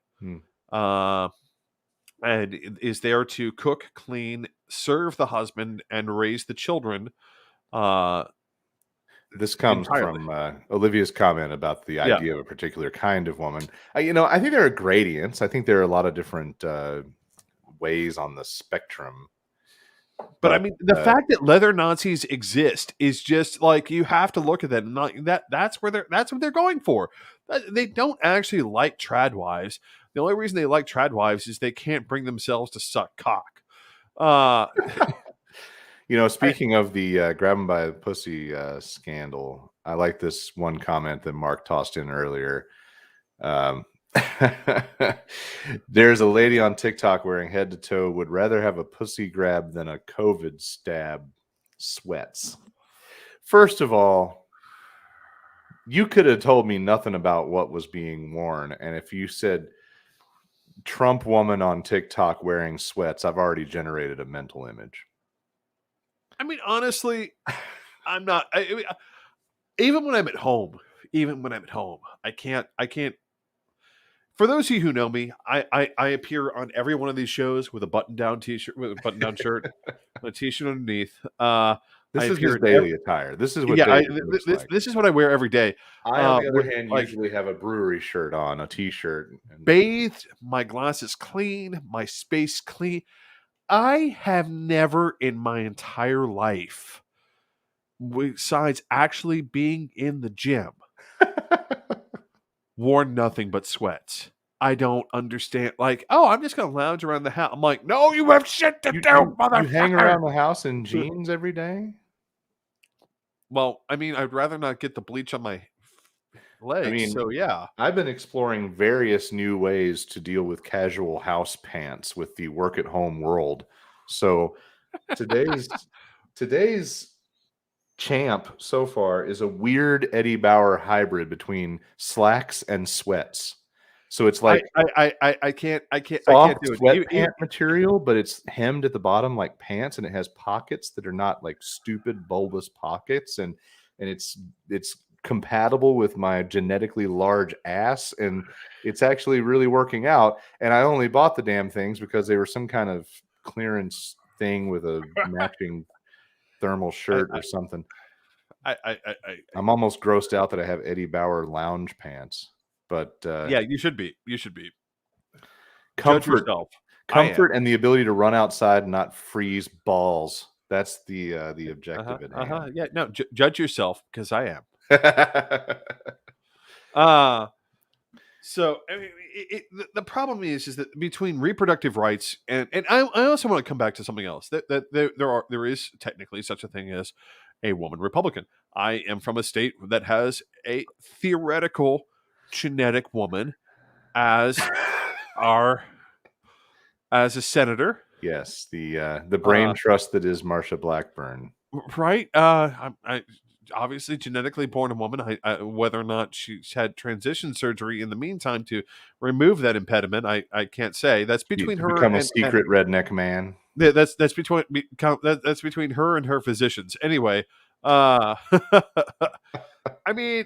And is there to cook, clean, serve the husband, and raise the children. This comes from Olivia's comment about the idea of a particular kind of woman. I think there are gradients. I think there are a lot of different ways on the spectrum. But I mean, the fact that leather Nazis exist is just like, you have to look at that. That's what they're going for. They don't actually like trad wives. The only reason they like trad wives is they can't bring themselves to suck cock. Speaking of the grab him by the pussy scandal, I like this one comment that Mark tossed in earlier. There's a lady on TikTok wearing head to toe would rather have a pussy grab than a COVID stab. Sweats. First of all, you could have told me nothing about what was being worn, and if you said Trump woman on TikTok wearing sweats, I've already generated a mental image. I mean, honestly, I'm not. Even when I'm at home, I can't. For those of you who know me, I appear on every one of these shows with a button-down t-shirt, with a button-down shirt, a t-shirt underneath. This is his daily attire. This is what this is what I wear every day. I, on the other hand, usually have a brewery shirt on, a t-shirt. Bathed, my glasses clean, my space clean. I have never in my entire life besides actually being in the gym, wore nothing but sweats. I don't understand. Like, oh, I'm just going to lounge around the house. I'm like, no, you have shit to do, motherfucker. You hang around the house in jeans every day? Well, I mean, I'd rather not get the bleach on my legs. I mean, so yeah. I've been exploring various new ways to deal with casual house pants with the work at home world. So today's champ so far is a weird Eddie Bauer hybrid between slacks and sweats. So it's like I can't do it. Sweat material, but it's hemmed at the bottom like pants, and it has pockets that are not like stupid bulbous pockets, and it's compatible with my genetically large ass, and it's actually really working out. And I only bought the damn things because they were some kind of clearance thing with a matching thermal shirt or something. I'm almost grossed out that I have Eddie Bauer lounge pants, but yeah, you should be. Comfort and the ability to run outside and not freeze balls. That's the objective at hand. Yeah, no, judge yourself, because I am. So I mean, the problem is that between reproductive rights and I also want to come back to something else, that there is technically such a thing as a woman Republican. I am from a state that has a theoretical genetic woman as a senator. Yes, the brain trust that is Marsha Blackburn. Right. I obviously genetically born a woman. Whether or not she's had transition surgery in the meantime to remove that impediment, I can't say. That's between her become a secret redneck man. That's between her and her physicians. Anyway, I mean,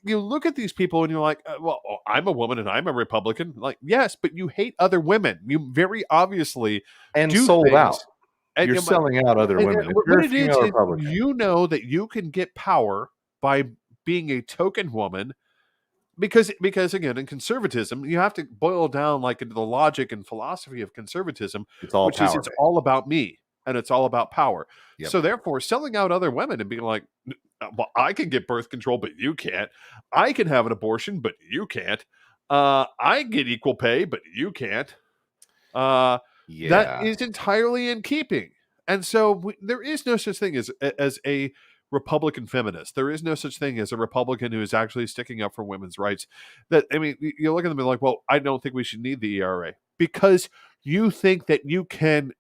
you look at these people and you're like, well, I'm a woman and I'm a Republican. Like, yes, but you hate other women. You very obviously sold out. And you're selling out other women. What it is, you know that you can get power by being a token woman, because again, in conservatism, you have to boil down like into the logic and philosophy of conservatism, it's all about me and it's all about power. Yep. So therefore, selling out other women and being like, well, I can get birth control, but you can't. I can have an abortion, but you can't. I get equal pay, but you can't. That is entirely in keeping. And so there is no such thing as a Republican feminist. There is no such thing as a Republican who is actually sticking up for women's rights. That, I mean, you look at them and like, well, I don't think we should need the ERA, because you think that you can,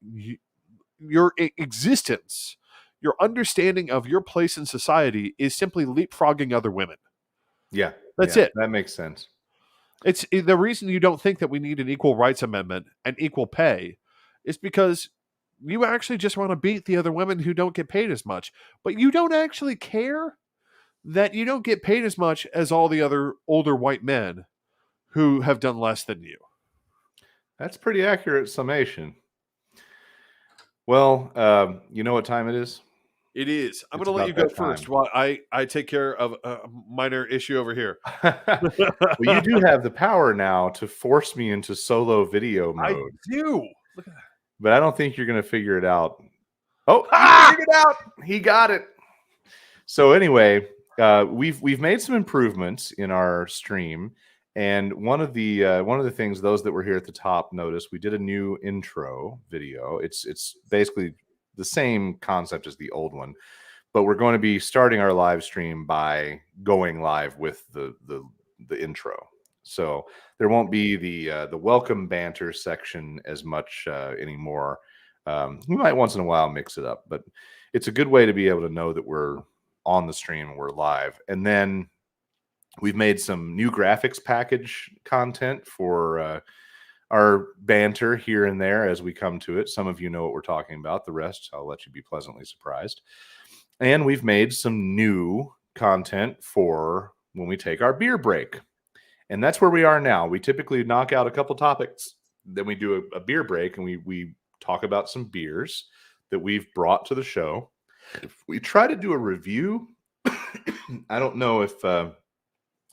your existence, your understanding of your place in society is simply leapfrogging other women. Yeah. That's it. That makes sense. It's the reason you don't think that we need an equal rights amendment and equal pay is because you actually just want to beat the other women who don't get paid as much, but you don't actually care that you don't get paid as much as all the other older white men who have done less than you. That's pretty accurate summation. Well, you know what time it is? It is. I'm going to let you go first while I take care of a minor issue over here. Well, you do have the power now to force me into solo video mode. I do. Look at that. But I don't think you're going to figure it out. Oh, he figured it out. He got it. So anyway, we've made some improvements in our stream, and one of the things those that were here at the top noticed, we did a new intro video. It's basically the same concept as the old one, but we're going to be starting our live stream by going live with the intro. So there won't be the welcome banter section as much anymore. We might once in a while mix it up, but it's a good way to be able to know that we're on the stream and we're live. And then we've made some new graphics package content for our banter here and there as we come to it. Some of you know what we're talking about. The rest, I'll let you be pleasantly surprised. And we've made some new content for when we take our beer break. And that's where we are now. We typically knock out a couple topics, then we do a beer break, and we talk about some beers that we've brought to the show. We try to do a review. I don't know if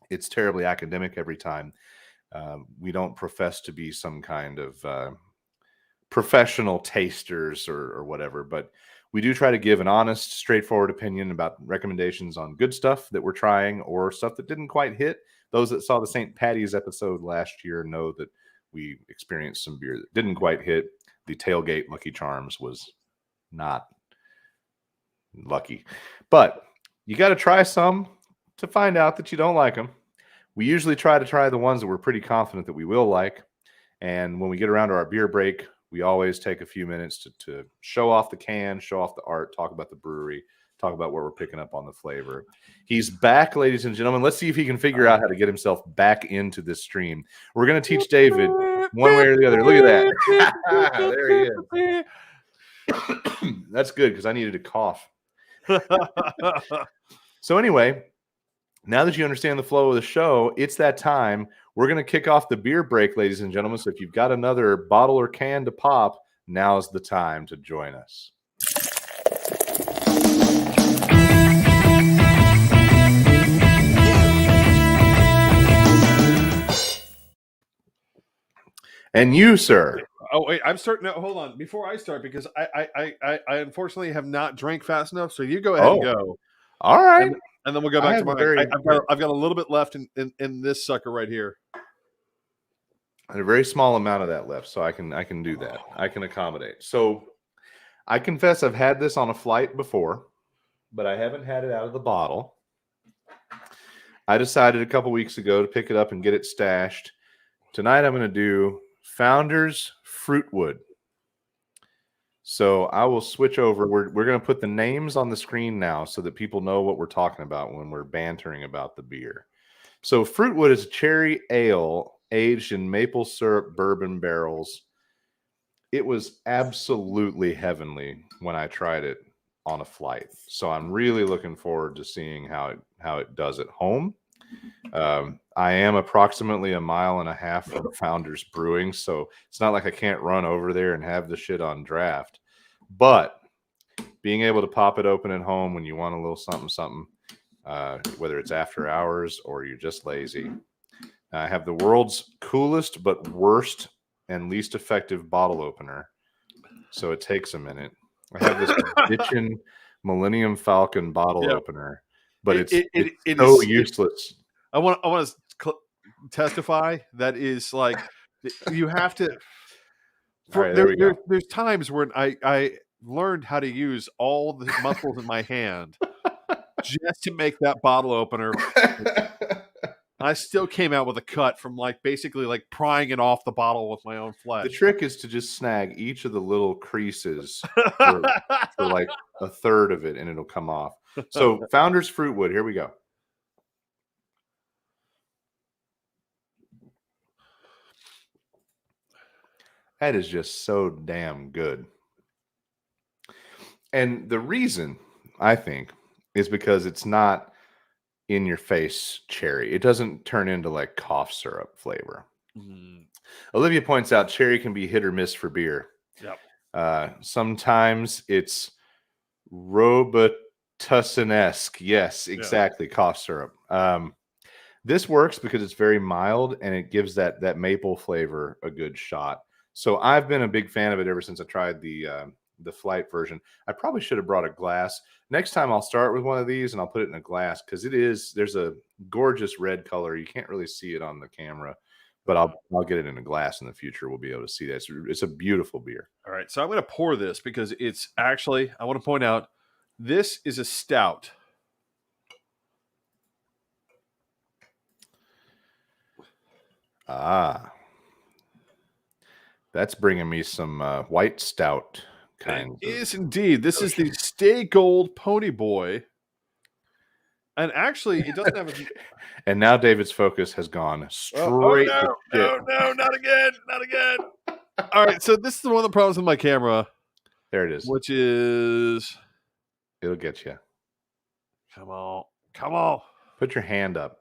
it's terribly academic every time. We don't profess to be some kind of professional tasters or whatever, but We do try to give an honest, straightforward opinion about recommendations on good stuff that we're trying or stuff that didn't quite hit. Those that saw the St. Patty's episode last year know that we experienced some beer that didn't quite hit. The Tailgate Lucky Charms was not lucky. But you got to try some to find out that you don't like them. We usually try the ones that we're pretty confident that we will like. And when we get around to our beer break, we always take a few minutes to show off the can, show off the art, talk about the brewery, talk about where we're picking up on the flavor. He's back, ladies and gentlemen. Let's see if he can figure out how to get himself back into this stream. We're going to teach David one way or the other. Look at that. There he is. That's good because I needed to cough. So anyway, now that you understand the flow of the show, it's that time. We're going to kick off the beer break, ladies and gentlemen. So if you've got another bottle or can to pop, now's the time to join us. And you, sir. Oh, wait, I'm starting. No, hold on. Before I start, because I unfortunately have not drank fast enough. So you go ahead and go. All right. And then we'll go back to mine. I've got a little bit left in this sucker right here. And a very small amount of that left, so I can do that. I can accommodate. So I confess I've had this on a flight before, but I haven't had it out of the bottle. I decided a couple weeks ago to pick it up and get it stashed. Tonight I'm going to do Founders Fruitwood. So I will switch over. We're going to put the names on the screen now so that people know what we're talking about when we're bantering about the beer. So Fruitwood is a cherry ale aged in maple syrup bourbon barrels. It was absolutely heavenly when I tried it on a flight. So I'm really looking forward to seeing how it does at home. I am approximately 1.5 miles from Founders Brewing, so it's not like I can't run over there and have the shit on draft. But being able to pop it open at home when you want a little something, whether it's after hours or you're just lazy. I have the world's coolest but worst and least effective bottle opener, so it takes a minute. I have this bitchin' Millennium Falcon bottle opener, but it's so useless. I want to testify that is like you have to. There's times when I learned how to use all the muscles in my hand just to make that bottle opener. I still came out with a cut from basically prying it off the bottle with my own flesh. The trick is to just snag each of the little creases for like a third of it, and it'll come off. So Founders Fruitwood, here we go. That is just so damn good. And the reason, I think, is because it's not in your face cherry. It doesn't turn into cough syrup flavor. Olivia points out cherry can be hit or miss for beer. Yep. Sometimes it's Robitussin-esque. Yes, exactly. Yeah. Cough syrup. This works because it's very mild and it gives that maple flavor a good shot. So I've been a big fan of it ever since I tried the flight version. I probably should have brought a glass. Next time I'll start with one of these and I'll put it in a glass because there's a gorgeous red color. You can't really see it on the camera, but I'll get it in a glass in the future. We'll be able to see that. It's a beautiful beer. All right. So I'm going to pour this because it's actually, I want to point out, this is a stout. That's bringing me some white stout. It is indeed. This is the Stay Gold Pony Boy. And actually, it doesn't have a... And now David's focus has gone straight to shit. No, not again. Not again. All right, so this is one of the problems with my camera. There it is. Which is... It'll get you. Come on. Come on. Put your hand up.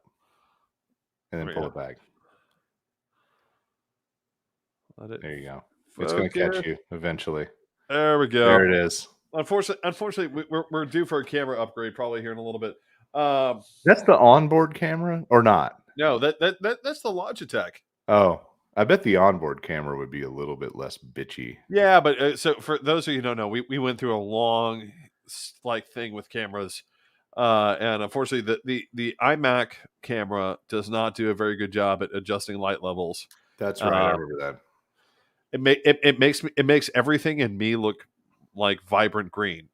And then pull it back. There you go. It's going to catch you eventually. There we go. There it is. Unfortunately, we're due for a camera upgrade probably here in a little bit. That's the onboard camera or not? No, that's the Logitech. Oh, I bet the onboard camera would be a little bit less bitchy. Yeah, but so for those of you who don't know, we went through a long thing with cameras, and unfortunately, the iMac camera does not do a very good job at adjusting light levels. That's right. I remember that. It makes everything in me look like vibrant green.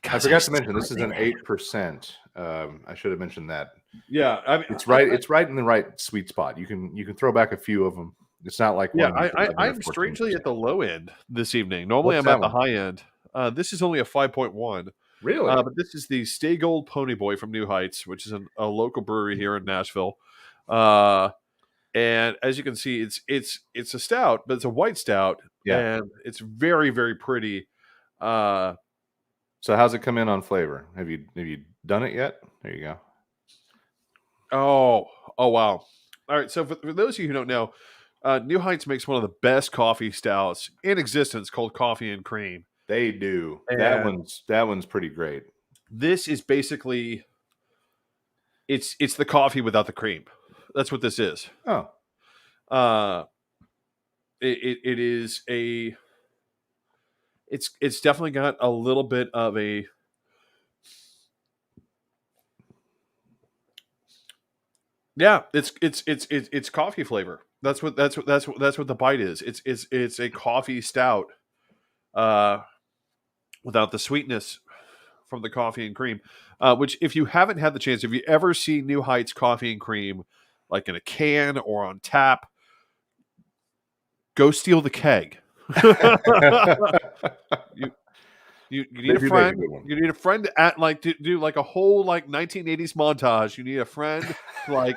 I forgot to mention this is an 8%. I should have mentioned that. Yeah, I mean, it's right in the right sweet spot. You can throw back a few of them. It's not like I'm strangely at the low end this evening. Normally I'm at the high end. This is only a 5.1. Really? But this is the Stay Gold Pony Boy from New Heights, which is a local brewery here in Nashville. And as you can see, it's a stout, but it's a white stout, and it's very, very pretty. So how's it come in on flavor? Have you done it yet? There you go. Oh wow! All right. So for those of you who don't know, New Heights makes one of the best coffee stouts in existence, called Coffee and Cream. They do. And that one's pretty great. This is basically it's the coffee without the cream. That's what this is. Oh. It is a. It's definitely got a little bit of a. Yeah, it's coffee flavor. That's what the bite is. It's a coffee stout, without the sweetness from the coffee and cream. Which, if you haven't had the chance, if you ever see New Heights Coffee and Cream, like in a can or on tap, go steal the keg. You need a friend. You need a friend to do like a whole 1980s montage. You need a friend to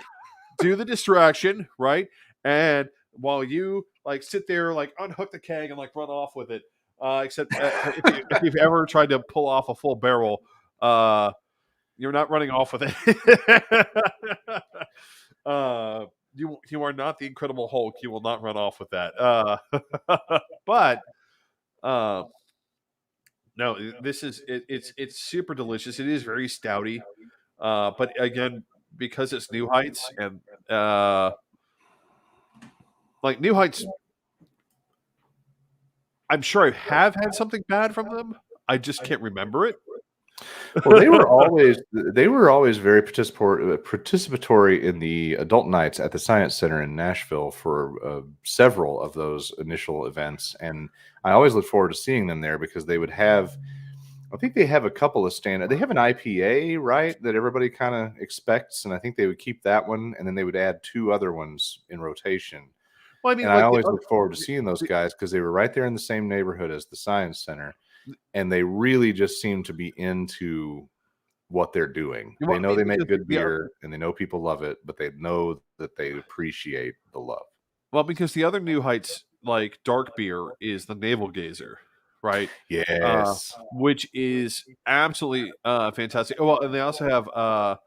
do the distraction, right? And while you sit there, unhook the keg and run off with it. Except if you've ever tried to pull off a full barrel, you're not running off with it. You are not the Incredible Hulk. You will not run off with that. But no, this is it's super delicious. It is very stouty, but again, because it's New Heights and New Heights, I'm sure I have had something bad from them. I just can't remember it. Well, they were always very participatory in the adult nights at the Science Center in Nashville for several of those initial events, and I always look forward to seeing them there because they would have. I think they have a couple of They have an IPA, right, that everybody kind of expects, and I think they would keep that one, and then they would add two other ones in rotation. Well, I mean, I always look forward to seeing those guys because they were right there in the same neighborhood as the Science Center. And they really just seem to be into what they're doing. They know they make good beer, and they know people love it, but they know that they appreciate the love. Well, because the other New Heights dark beer is the Navel Gazer, right? Yes, which is absolutely fantastic. Well, and they also have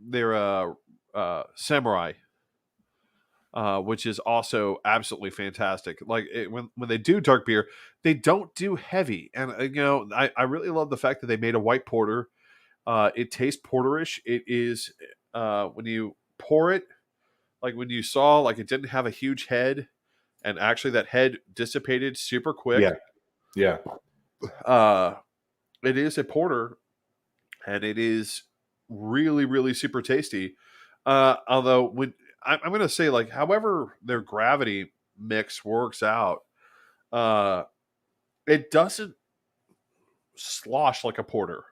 their Samurai. Which is also absolutely fantastic. When they do dark beer, they don't do heavy, and I really love the fact that they made a white porter. It tastes porterish. It is when you pour it, when you saw it didn't have a huge head, and actually that head dissipated super quick. Yeah. It is a porter, and it is really, really super tasty. Although I'm going to say, however their gravity mix works out, it doesn't slosh like a porter.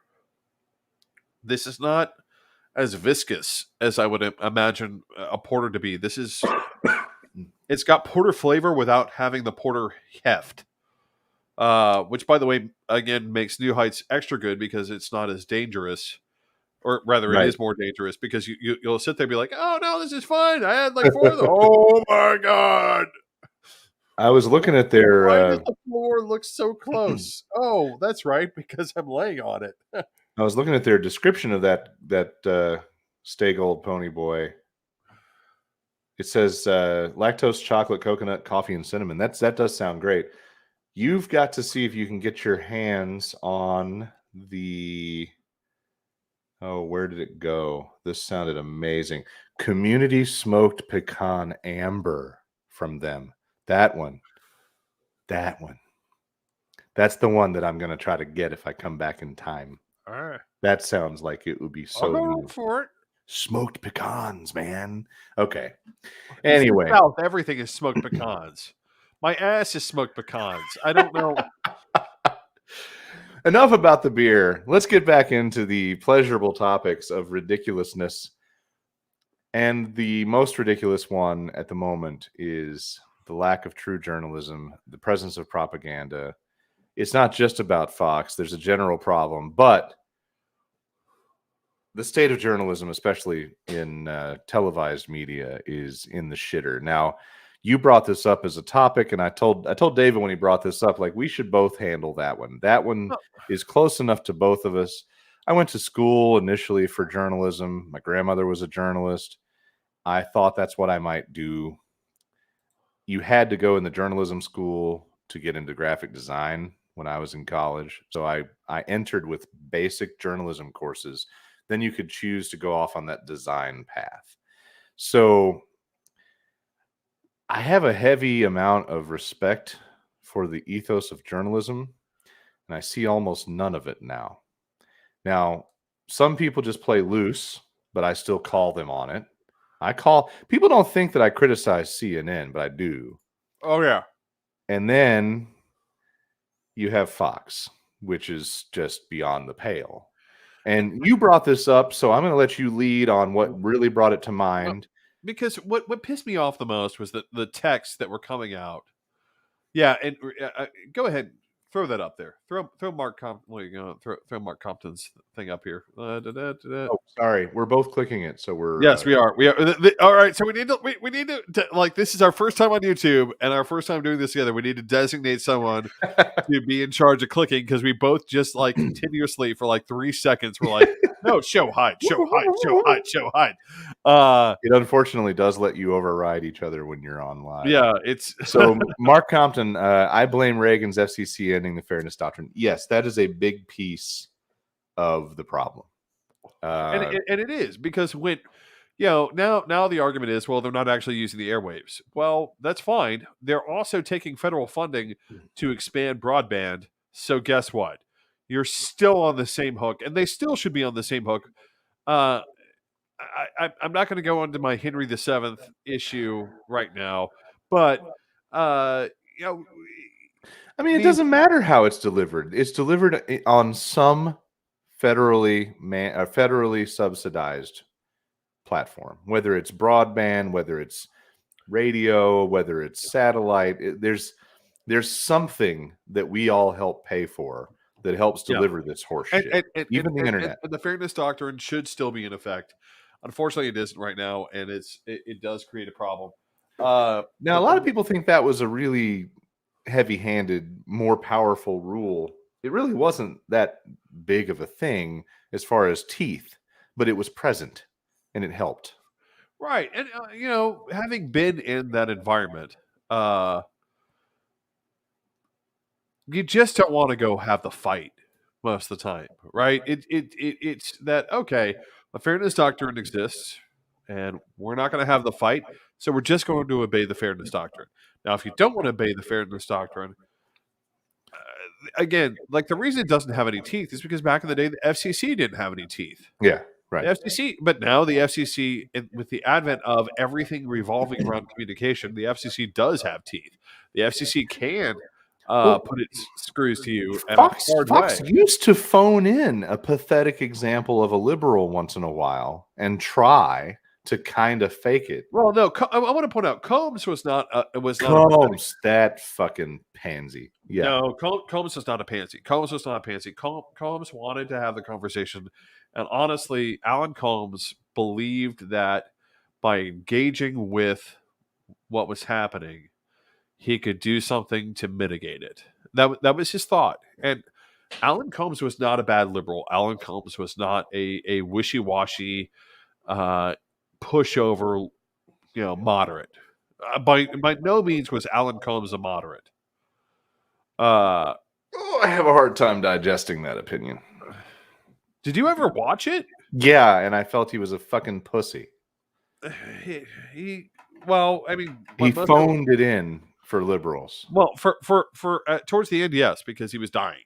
This is not as viscous as I would imagine a porter to be. It's got porter flavor without having the porter heft, which, by the way, again, makes New Heights extra good because it's not as dangerous. Or rather, It is more dangerous because you'll sit there and be like, oh, no, this is fine. I had 4 of them. Oh, my God. I was looking at their... Why does the floor look so close? Oh, that's right, because I'm laying on it. I was looking at their description of that Stay Gold Pony Boy. It says lactose, chocolate, coconut, coffee, and cinnamon. That does sound great. You've got to see if you can get your hands on the... Oh, where did it go? This sounded amazing. Community smoked pecan amber from them. That one. That's the one that I'm going to try to get if I come back in time. All right. That sounds like it would be so I'll go for it. Smoked pecans, man. Okay. Anyway. South, everything is smoked pecans. My ass is smoked pecans. I don't know. Enough about the beer. Let's get back into the pleasurable topics of ridiculousness. And the most ridiculous one at the moment is the lack of true journalism, the presence of propaganda. It's not just about Fox. There's a general problem, but the state of journalism, especially in televised media, is in the shitter. Now, you brought this up as a topic, and I told David when he brought this up, like, we should both handle that one. That one is close enough to both of us. I went to school initially for journalism. My grandmother was a journalist. I thought that's what I might do. You had to go in the journalism school to get into graphic design when I was in college. So I entered with basic journalism courses. Then you could choose to go off on that design path. So I have a heavy amount of respect for the ethos of journalism, and I see almost none of it now. Now, some people just play loose, but I still call them on it. People don't think that I criticize CNN, but I do. Oh, yeah. And then you have Fox, which is just beyond the pale. And you brought this up, so I'm going to let you lead on what really brought it to mind. Because what pissed me off the most was the texts that were coming out. Yeah, and go ahead, throw that up there. Throw Mark throw Mark Compton's thing up here. Oh, sorry, we're both clicking it, so we're yes, we are. All right. So we need to like, this is our first time on YouTube and our first time doing this together. We need to designate someone to be in charge of clicking, because we both just like continuously for like 3 seconds we're like, no, show hide. It unfortunately does let you override each other when you're on live. Yeah, it's so Mark Compton. I blame Reagan's FCC ending the fairness doctrine. Yes, that is a big piece of the problem. And it is, because when, now the argument is, well, they're not actually using the airwaves. Well, that's fine. They're also taking federal funding to expand broadband. So guess what? You're still on the same hook, and they still should be on the same hook. I'm not going to go into my Henry VII issue right now, but I mean, it doesn't matter how it's delivered. It's delivered on some federally subsidized platform, whether it's broadband, whether it's radio, whether it's satellite. There's something that we all help pay for that helps deliver this horse shit. Even the internet. And the fairness doctrine should still be in effect. Unfortunately, it isn't right now, and it does create a problem. Now, a lot of people think that was a really heavy-handed, more powerful rule. It really wasn't that big of a thing as far as teeth, but it was present and it helped. Right. And, having been in that environment, you just don't want to go have the fight most of the time, right? It's that, okay, the fairness doctrine exists and we're not going to have the fight, so we're just going to obey the fairness doctrine. Now, if you don't want to obey the fairness doctrine, again, like, the reason it doesn't have any teeth is because back in the day, the FCC didn't have any teeth. Yeah, right. The FCC, but now the FCC, with the advent of everything revolving around communication, the FCC does have teeth. The FCC can put its screws to you. Fox used to phone in a pathetic example of a liberal once in a while and try to kind of fake it. Well, no, I want to point out, Combs was not. Combs, that fucking pansy. Yeah, no, Combs was not a pansy. Combs wanted to have the conversation, and honestly, Alan Combs believed that by engaging with what was happening, he could do something to mitigate it. That was his thought. And Alan Combs was not a bad liberal. Alan Combs was not a wishy-washy, pushover, moderate. By no means was Alan Combs a moderate. I have a hard time digesting that opinion. Did you ever watch it? Yeah, and I felt he was a fucking pussy. He phoned it in for liberals. Well, for towards the end, yes, because he was dying.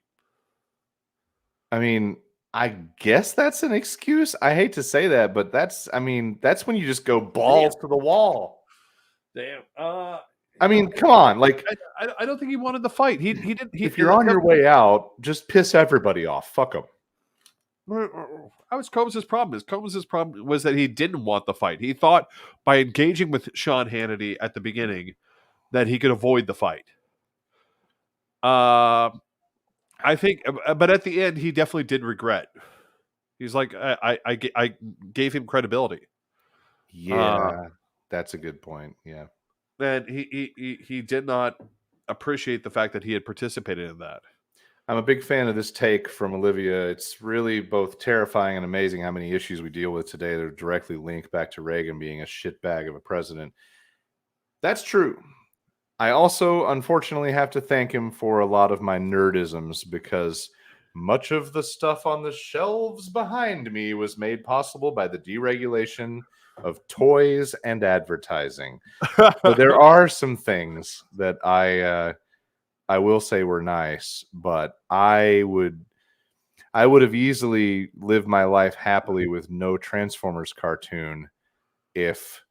I mean, I guess that's an excuse. I hate to say that, but that's when you just go balls to the wall. Damn. I mean, come on. Like, I don't think he wanted the fight. He didn't. If you're on your way out, just piss everybody off. Fuck them. That was Combs' problem. Combs' problem was that he didn't want the fight. He thought by engaging with Sean Hannity at the beginning that he could avoid the fight. I think, but at the end, he definitely did regret. He's like, I gave him credibility. Yeah, that's a good point. Yeah, and he did not appreciate the fact that he had participated in that. I'm a big fan of this take from Olivia. It's really both terrifying and amazing how many issues we deal with today that are directly linked back to Reagan being a shitbag of a president. That's true. I also, unfortunately, have to thank him for a lot of my nerdisms because much of the stuff on the shelves behind me was made possible by the deregulation of toys and advertising. So there are some things that I will say were nice, but I would have easily lived my life happily with no Transformers cartoon if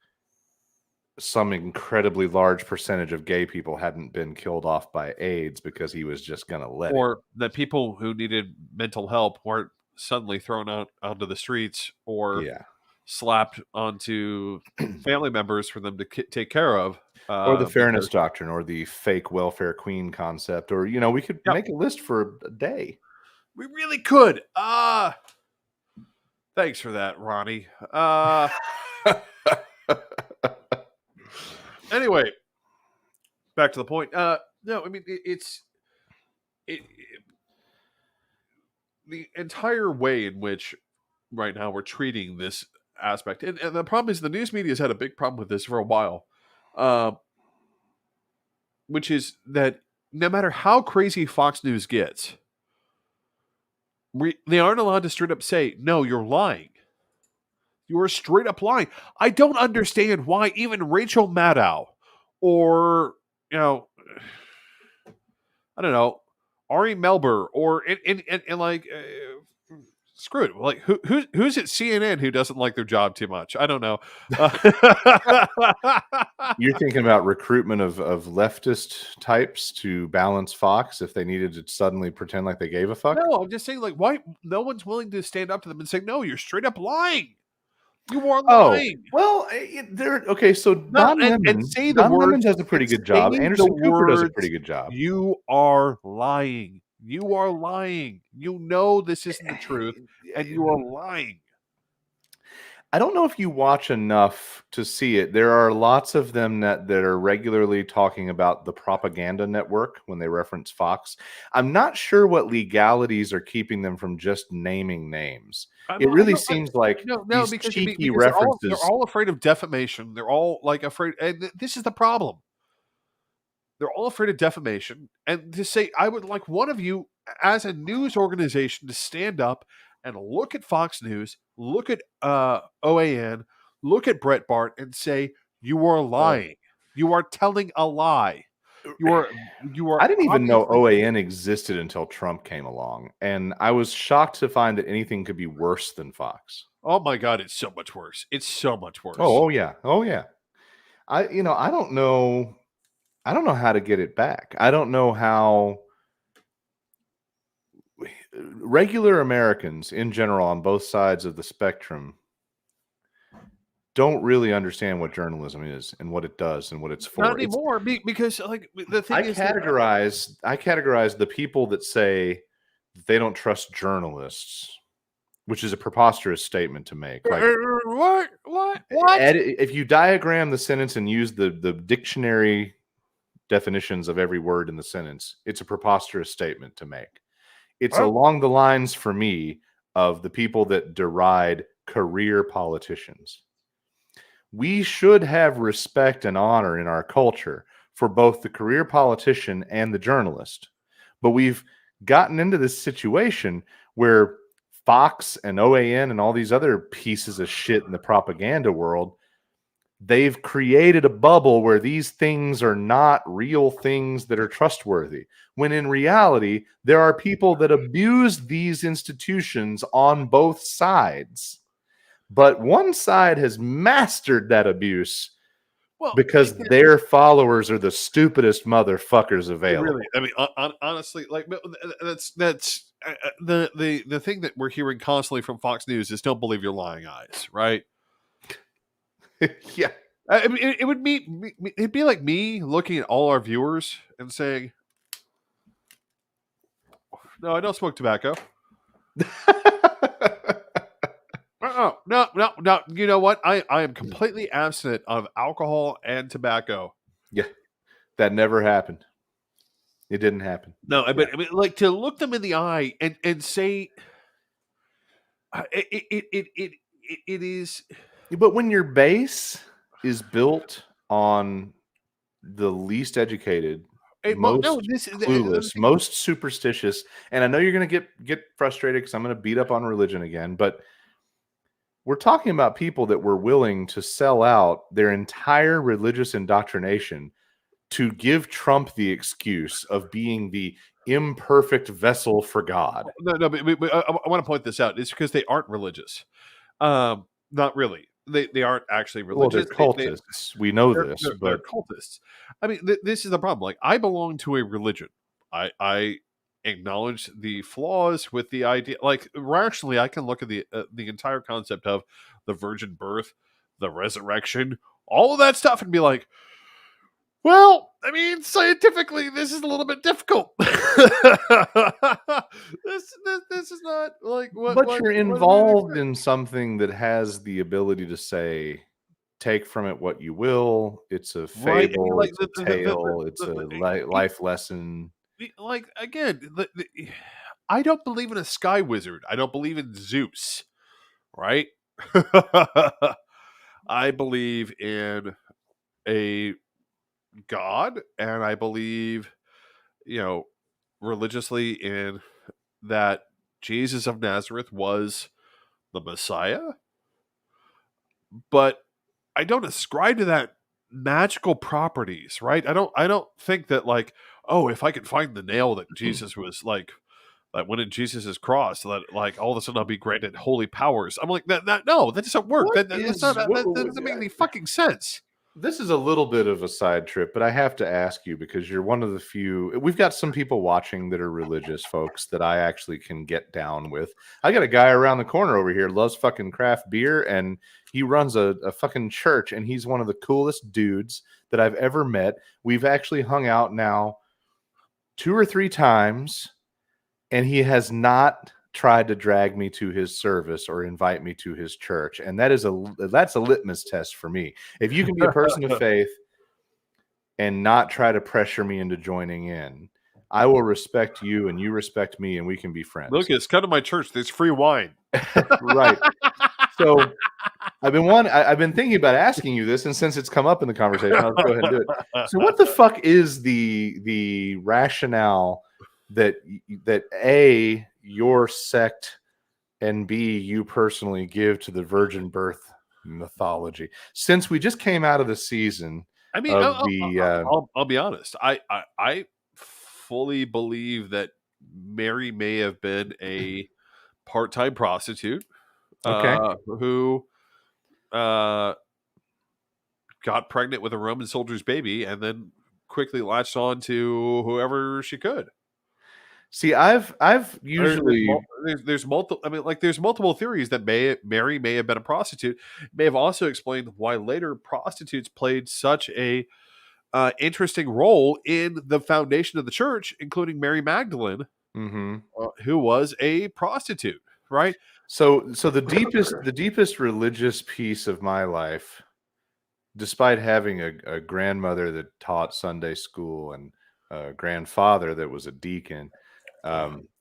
some incredibly large percentage of gay people hadn't been killed off by AIDS because he was just going to let it. Or that people who needed mental help weren't suddenly thrown out onto the streets or slapped onto family members for them to take care of. Or the fairness doctrine or the fake welfare queen concept. Or, we could make a list for a day. We really could. Thanks for that, Ronnie. Anyway, back to the point. No, I mean, it's the entire way in which right now we're treating this aspect. And the problem is the news media has had a big problem with this for a while, which is that no matter how crazy Fox News gets, they aren't allowed to straight up say, no, you're lying. You are straight up lying. I don't understand why even Rachel Maddow or, I don't know, Ari Melber or and like screw it. Like who's at CNN who doesn't like their job too much? I don't know. You're thinking about recruitment of leftist types to balance Fox if they needed to suddenly pretend like they gave a fuck? No, I'm just saying, like, why no one's willing to stand up to them and say, no, you're straight up lying. You are lying. Well, they're okay. So Don Lemon does a pretty good job. Anderson Cooper does a pretty good job. You are lying. You are lying. You know this isn't the truth, and you are lying. I don't know if you watch enough to see it. There are lots of them that are regularly talking about the propaganda network when they reference Fox. I'm not sure what legalities are keeping them from just naming names. It really seems like these cheeky references. They're all afraid of defamation. They're all like afraid. And this is the problem. They're all afraid of defamation. And to say, I would like one of you as a news organization to stand up and look at Fox News, look at OAN, look at Breitbart and say, you are lying. You are telling a lie. You are. I didn't even know OAN existed until Trump came along. And I was shocked to find that anything could be worse than Fox. Oh my God, it's so much worse. It's so much worse. Oh yeah. I don't know how to get it back. I don't know how regular Americans in general on both sides of the spectrum don't really understand what journalism is and what it does and what it's for. Not anymore, because like the thing I categorize the people that say they don't trust journalists, which is a preposterous statement to make. Like what? If you diagram the sentence and use the dictionary definitions of every word in the sentence, it's a preposterous statement to make. It's along the lines for me of the people that deride career politicians. We should have respect and honor in our culture for both the career politician and the journalist. But we've gotten into this situation where Fox and OAN and all these other pieces of shit in the propaganda world, they've created a bubble where these things are not real things that are trustworthy. When in reality, there are people that abuse these institutions on both sides. But one side has mastered that abuse because their followers are the stupidest motherfuckers available. Really, I mean, honestly, like that's the thing that we're hearing constantly from Fox News is don't believe your lying eyes, right? Yeah. I mean, it would be it'd be like me looking at all our viewers and saying, "No, I don't smoke tobacco." No. You know what? I am completely abstinent of alcohol and tobacco. Yeah, that never happened. It didn't happen. No, but I mean, like to look them in the eye and say, it is. But when your base is built on the least educated, most clueless, most superstitious, and I know you're going to get frustrated because I'm going to beat up on religion again, but we're talking about people that were willing to sell out their entire religious indoctrination to give Trump the excuse of being the imperfect vessel for God. No, but I want to point this out. It's because they aren't religious. Not really. They aren't actually religious. Well, they're cultists. We know this, but they're cultists. I mean, this is the problem. Like, I belong to a religion. I acknowledge the flaws with the idea. Like, rationally, I can look at the entire concept of the virgin birth, the resurrection, all of that stuff, and be like, well, I mean, scientifically, this is a little bit difficult. This is not like what. But you're involved in something that has the ability to say, take from it what you will. It's a fable. Right. It's a tale. It's a life lesson. Like, again, I don't believe in a sky wizard. I don't believe in Zeus. Right? I believe in a God, and I believe, religiously in that Jesus of Nazareth was the Messiah, but I don't ascribe to that magical properties, right? I don't think that, like, oh, if I can find the nail that Jesus was like went in Jesus' cross, that like all of a sudden I'll be granted holy powers. I'm like, that no, that doesn't work. That doesn't make any fucking sense. This is a little bit of a side trip, but I have to ask you because you're one of the few. We've got some people watching that are religious folks that I actually can get down with. I got a guy around the corner over here, loves fucking craft beer, and he runs a fucking church, and he's one of the coolest dudes that I've ever met. We've actually hung out now 2 or 3 times, and he has not tried to drag me to his service or invite me to his church, and that's a litmus test for me. If you can be a person of faith and not try to pressure me into joining in, I will respect you and you respect me, and we can be friends. Lucas, come to my church. There's free wine. Right. So I've been thinking about asking you this, and since it's come up in the conversation, I'll go ahead and do it. So what the fuck is the rationale that A, your sect, and B, you personally give to the virgin birth mythology? Since we just came out of the season, I mean, I'll be honest. I fully believe that Mary may have been a part-time prostitute, who got pregnant with a Roman soldier's baby and then quickly latched on to whoever she could. See, I've usually there's multiple. I mean, like, there's multiple theories that Mary may have been a prostitute. May have also explained why later prostitutes played such a interesting role in the foundation of the church, including Mary Magdalene, who was a prostitute. Right. So the deepest religious piece of my life, despite having a grandmother that taught Sunday school and a grandfather that was a deacon.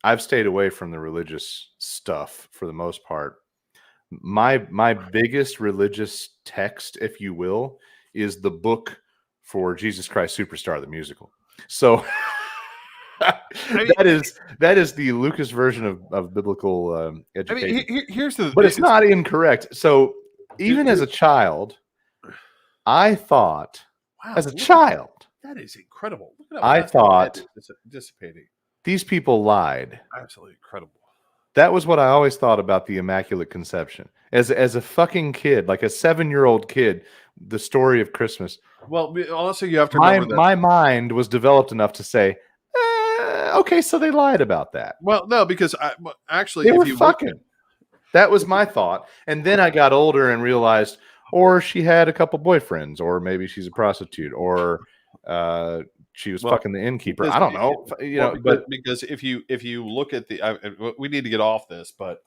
I've stayed away from the religious stuff for the most part. My biggest religious text, if you will, is the book for Jesus Christ Superstar, the musical. So that is the Lucas version of biblical education. I mean, here's the. But it's not incorrect. So even as a child, I thought, as a child, that is incredible. Look at I thought dissipating. These people lied. Absolutely incredible. That was what I always thought about the Immaculate Conception. As a fucking kid, like a 7-year-old kid, the story of Christmas. Well, also you have to remember that my mind was developed enough to say, okay, so they lied about that. Well, no, because actually, they were fucking. That was my thought, and then I got older and realized, or she had a couple boyfriends, or maybe she's a prostitute, or she was fucking the innkeeper. I don't know, but because if you look at we need to get off this, but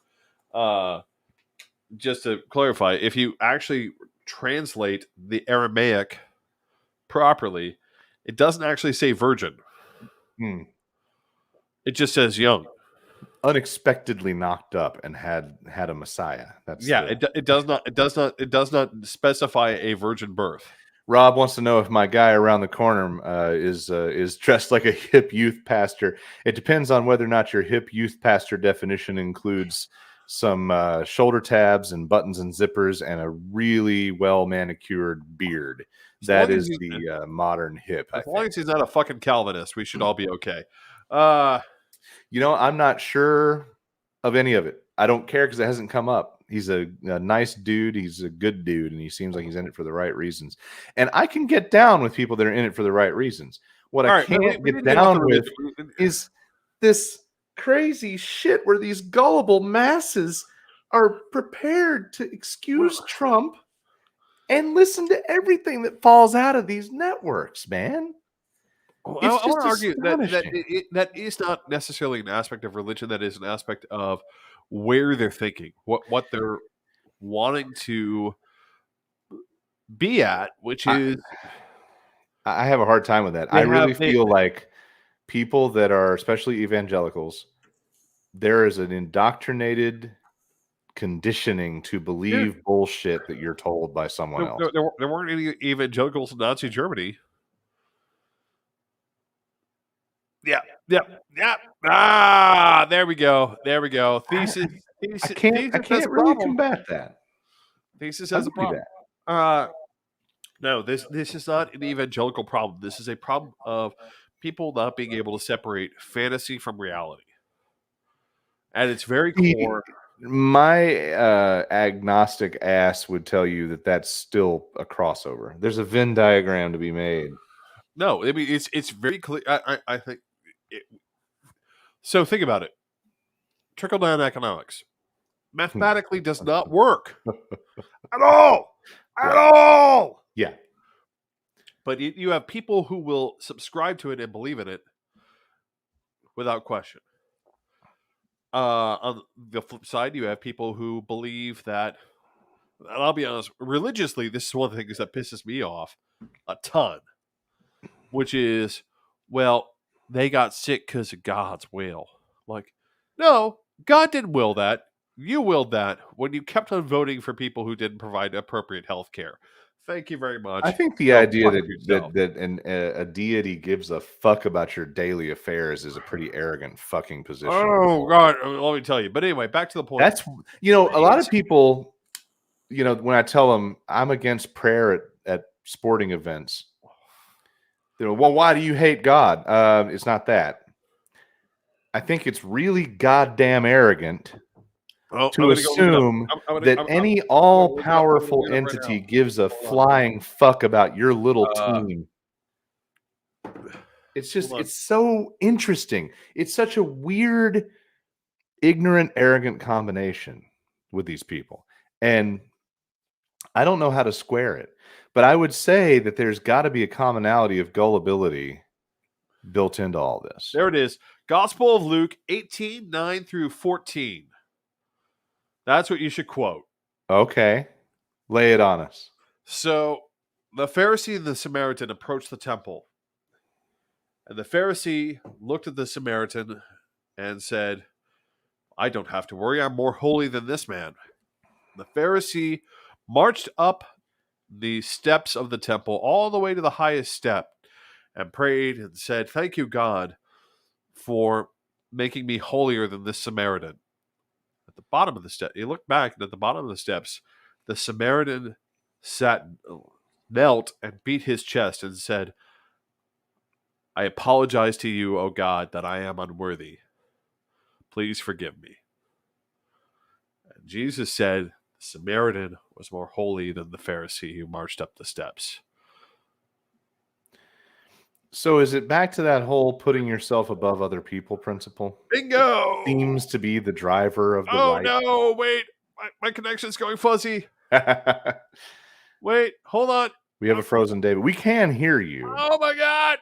just to clarify, if you actually translate the Aramaic properly, it doesn't actually say virgin. It just says young, unexpectedly knocked up, and had a Messiah. It does not specify a virgin birth. Rob wants to know if my guy around the corner is dressed like a hip youth pastor. It depends on whether or not your hip youth pastor definition includes some shoulder tabs and buttons and zippers and a really well manicured beard. That is the modern hip. As long as he's not a fucking Calvinist, we should all be okay. I'm not sure of any of it. I don't care because it hasn't come up. He's a nice dude. He's a good dude, and he seems like he's in it for the right reasons. And I can get down with people that are in it for the right reasons. What I can't get down with is this crazy shit where these gullible masses are prepared to excuse Trump and listen to everything that falls out of these networks, man. Well, I want to argue that is not necessarily an aspect of religion. That is an aspect of where they're thinking, what they're wanting to be at, which is... I have a hard time with that. I really feel like people that are, especially evangelicals, there is an indoctrinated conditioning to believe bullshit that you're told by someone else. There weren't any evangelicals in Nazi Germany. Yeah. There we go. Thesis. I can't really combat that. Thesis has a problem. No, this is not an evangelical problem. This is a problem of people not being able to separate fantasy from reality. At its very core, my agnostic ass would tell you that that's still a crossover. There's a Venn diagram to be made. No, I mean it's very clear. I think. So think about it. Trickle down economics mathematically does not work at all. At all. Yeah. But you have people who will subscribe to it and believe in it without question. On the flip side, you have people who believe that, and I'll be honest, religiously, this is one of the things that pisses me off a ton, which is, well, they got sick because of God's will. Like, no, God didn't will that. You willed that when you kept on voting for people who didn't provide appropriate health care. Thank you very much. I think the idea that a deity gives a fuck about your daily affairs is a pretty arrogant fucking position. Oh, God, let me tell you. But anyway, back to the point. That's, a lot of people, when I tell them I'm against prayer at sporting events, well, why do you hate God? It's not that. I think it's really goddamn arrogant to assume that any all-powerful entity gives a flying fuck about your little team. It's just, it's so interesting. It's such a weird, ignorant, arrogant combination with these people. And I don't know how to square it. But I would say that there's got to be a commonality of gullibility built into all this. There it is. Gospel of Luke 18:9-14. That's what you should quote. Okay. Lay it on us. So the Pharisee and the Samaritan approached the temple. And the Pharisee looked at the Samaritan and said, I don't have to worry. I'm more holy than this man. The Pharisee marched up the steps of the temple all the way to the highest step and prayed and said, thank you, God, for making me holier than this Samaritan. At the bottom of the step, he looked back, and at the bottom of the steps, the Samaritan knelt and beat his chest and said, I apologize to you, O God, that I am unworthy. Please forgive me. And Jesus said, the Samaritan was more holy than the Pharisee who marched up the steps. So is it back to that whole putting yourself above other people principle? Bingo! Seems to be the driver of the right. no, wait. My connection's going fuzzy. Wait, hold on. We have a frozen David. We can hear you. Oh my God.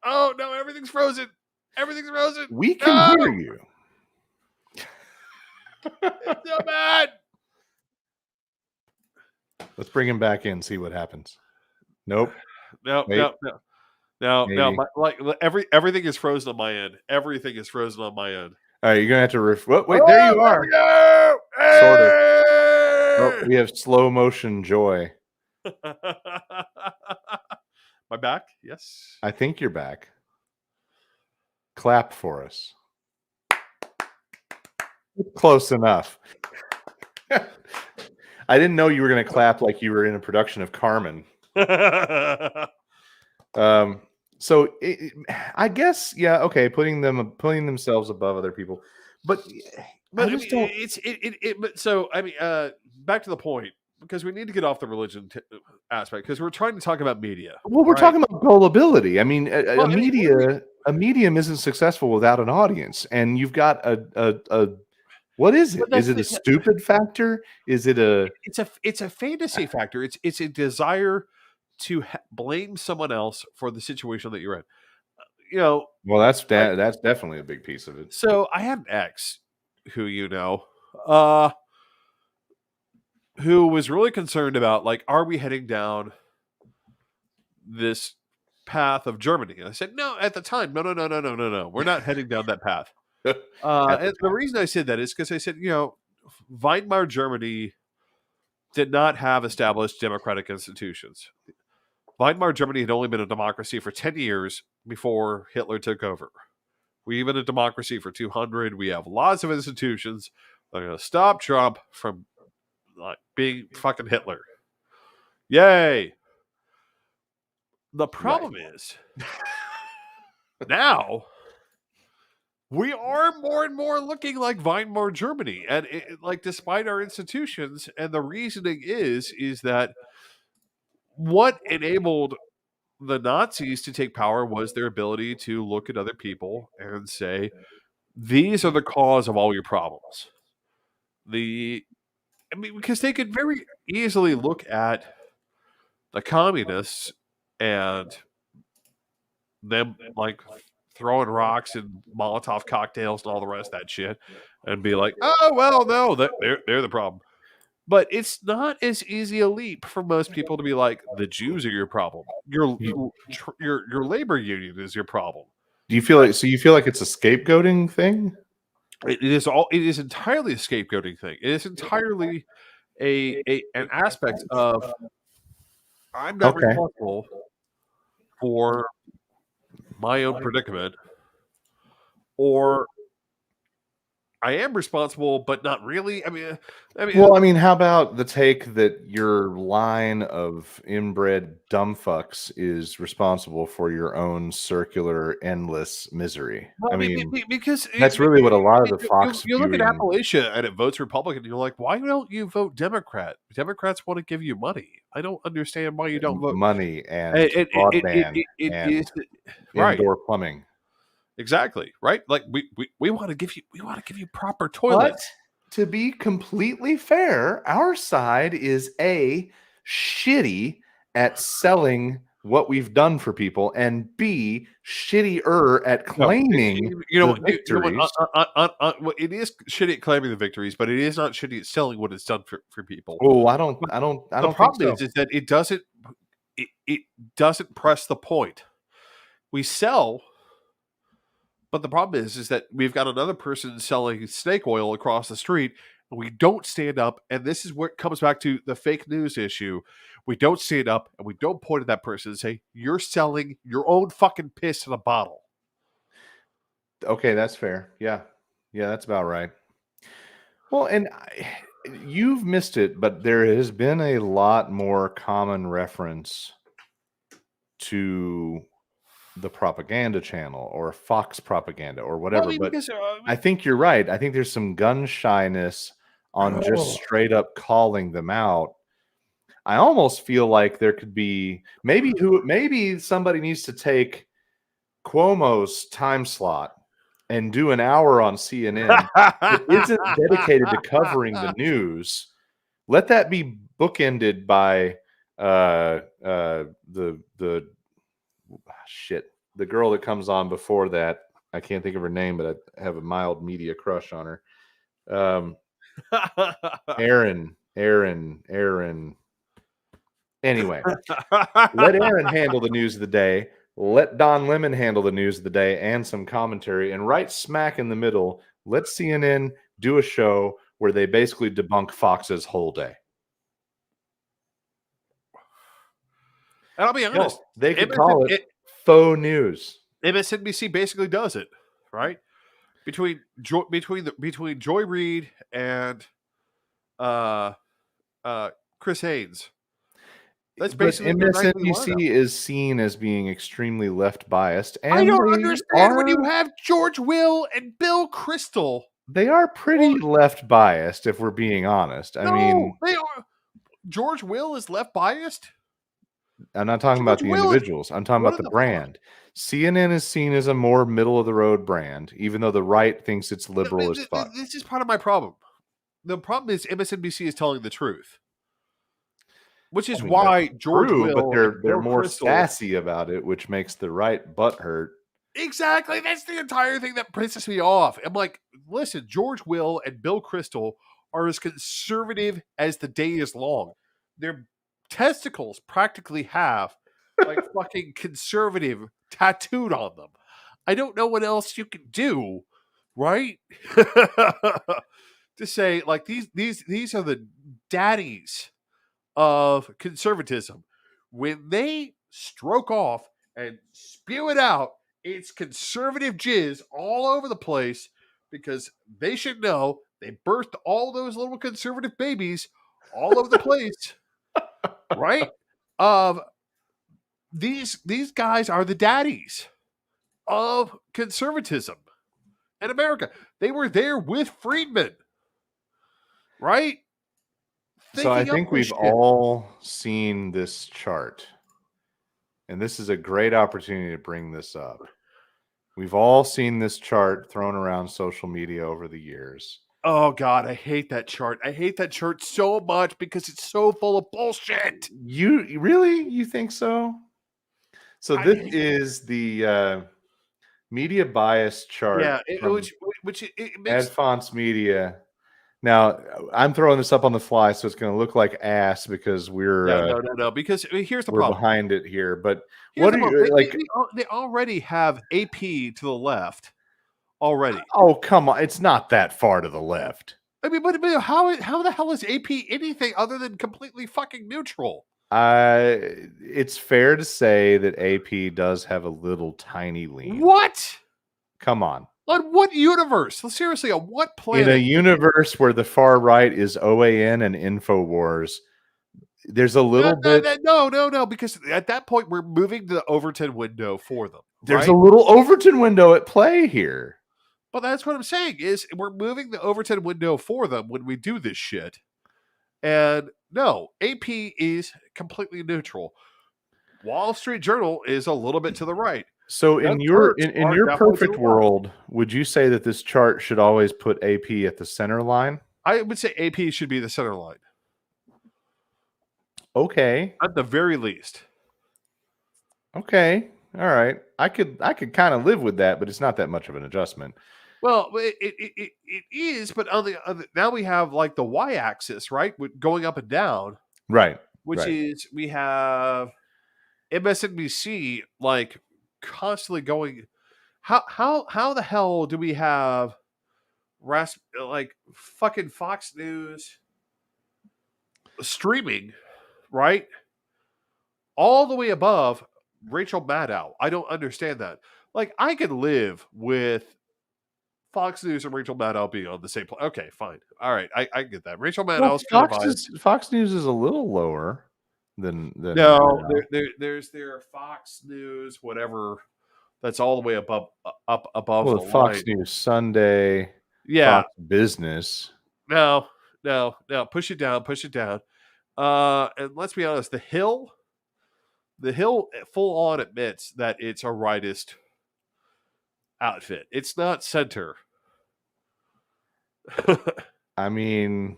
Oh no, everything's frozen. Everything's frozen. We can hear you. It's so bad. Let's bring him back in, see what happens. Nope. No. Everything is frozen on my end. Everything is frozen on my end. All right, you're gonna have to wait, there you are. Hey! Sort of. Oh, we have slow motion joy. My back? Yes. I think you're back. Clap for us. Close enough. I didn't know you were going to clap like you were in a production of Carmen. So I guess, yeah, okay, putting themselves above other people, but I just don't. So I mean, back to the point, because we need to get off the religion aspect, because we're trying to talk about media. Well, we're talking about gullibility. I mean, a medium isn't successful without an audience, and you've got a what is it? Is it a stupid factor? Is it a? It's a fantasy factor. It's a desire to blame someone else for the situation that you're in. Well, that's definitely a big piece of it. So I had an ex who who was really concerned about, like, are we heading down this path of Germany? And I said, no, at the time, no. We're not heading down that path. And the reason I said that is because I said, Weimar Germany did not have established democratic institutions. Weimar Germany had only been a democracy for 10 years before Hitler took over. We've been a democracy for 200. We have lots of institutions that are going to stop Trump from being fucking Hitler. Yay! The problem is now we are more and more looking like Weimar Germany, and despite our institutions, and the reasoning is that what enabled the Nazis to take power was their ability to look at other people and say, these are the cause of all your problems. Because they could very easily look at the communists and them throwing rocks and Molotov cocktails and all the rest of that shit and be like, oh, well, no, they're the problem. But it's not as easy a leap for most people to be like, the Jews are your problem. Your labor union is your problem. Do you feel like it's a scapegoating thing? It is entirely a scapegoating thing. It is entirely an aspect of, I'm not responsible for my own predicament, or I am responsible, but not really. How about the take that your line of inbred dumb fucks is responsible for your own circular, endless misery? Well, because that's really what a lot of the Fox. You look at Appalachia and it votes Republican. And you're like, why don't you vote Democrat? Democrats want to give you money. I don't understand why you don't vote money and broadband and indoor plumbing. Exactly, right? Like we want to give you proper toilets. But to be completely fair, our side is shitty at selling what we've done for people, and B, shittier at claiming victories. It is shitty at claiming the victories, but it is not shitty at selling what it's done for people. Oh, I don't. The problem is that it doesn't press the point. We sell. But the problem is that we've got another person selling snake oil across the street, and we don't stand up. And this is where it comes back to the fake news issue. We don't stand up and we don't point at that person and say, you're selling your own fucking piss in a bottle. Okay, that's fair. Yeah, that's about right. Well, and you've missed it, but there has been a lot more common reference to the propaganda channel or Fox propaganda or whatever. Well, but because, I think you're right. I think there's some gun shyness on just straight up calling them out. I almost feel like there could be maybe somebody needs to take Cuomo's time slot and do an hour on CNN that isn't dedicated to covering the news. Let that be bookended by the girl that comes on before that. I can't think of her name, but I have a mild media crush on her. Aaron. Anyway, let Aaron handle the news of the day. Let Don Lemon handle the news of the day and some commentary. And right smack in the middle, let CNN do a show where they basically debunk Fox's whole day. And I'll be honest, they could call it faux news. MSNBC basically does it, right? Between Joy Reid and Chris Haynes. That's basically MSNBC is seen as being extremely left biased. And I don't understand when you have George Will and Bill Kristol. They are pretty left biased, if we're being honest. I mean, they are. George Will is left biased. I'm not talking about the individuals. I'm talking about the brand. CNN is seen as a more middle of the road brand, even though the right thinks it's liberal as fuck. This is part of my problem. The problem is MSNBC is telling the truth. Which is why George Will, but they're more sassy about it, which makes the right butt hurt. Exactly. That's the entire thing that pisses me off. I'm like, listen, George Will and Bill Kristol are as conservative as the day is long. Their testicles practically have like fucking conservative tattooed on them. I don't know what else you can do, right? To say like these are the daddies of conservatism. When they stroke off and spew it out, it's conservative jizz all over the place because they should know they birthed all those little conservative babies all over the place. Right? These guys are the daddies of conservatism in America. They were there with Friedman. Right? So I think we've all seen this chart, and this is a great opportunity to bring this up. We've all seen this chart thrown around social media over the years. Oh, God, I hate that chart. I hate that chart so much because it's so full of bullshit. You think so? So this is the media bias chart. Yeah, which makes Adfonts Media. Now, I'm throwing this up on the fly, so it's going to look like ass because we're no. Because here's the problem behind it here. But what are you like? They already have AP to the left already. Oh, come on! It's not that far to the left. I mean, but how the hell is AP anything other than completely fucking neutral? It's fair to say that AP does have a little tiny lean. What? Come on. On what universe? Seriously, on what planet? In a universe where the far right is OAN and InfoWars, there's a little bit... No, because at that point, we're moving the Overton window for them. There's a little Overton window at play here. But that's what I'm saying, is we're moving the Overton window for them when we do this shit. And no, AP is completely neutral. Wall Street Journal is a little bit to the right. So in your perfect world, would you say that this chart should always put AP at the center line? I would say AP should be the center line. Okay. At the very least. Okay. All right. I could kind of live with that, but it's not that much of an adjustment. Well, it is, but on the now we have like the y-axis, right, going up and down, right? Which is we have MSNBC like constantly going. How the hell do we have like fucking Fox News streaming, right, all the way above Rachel Maddow? I don't understand that. Like, I could live with Fox News and Rachel Maddow being on the same plane. Okay, fine. All right, I get that. Rachel Maddow's kind of biased. Fox News is a little lower than no. There's their Fox News, whatever. That's all the way above well, the Fox line. News Sunday. Yeah. Fox Business. No. Push it down. And let's be honest, the Hill full on admits that it's a rightist outfit. It's not center. I mean,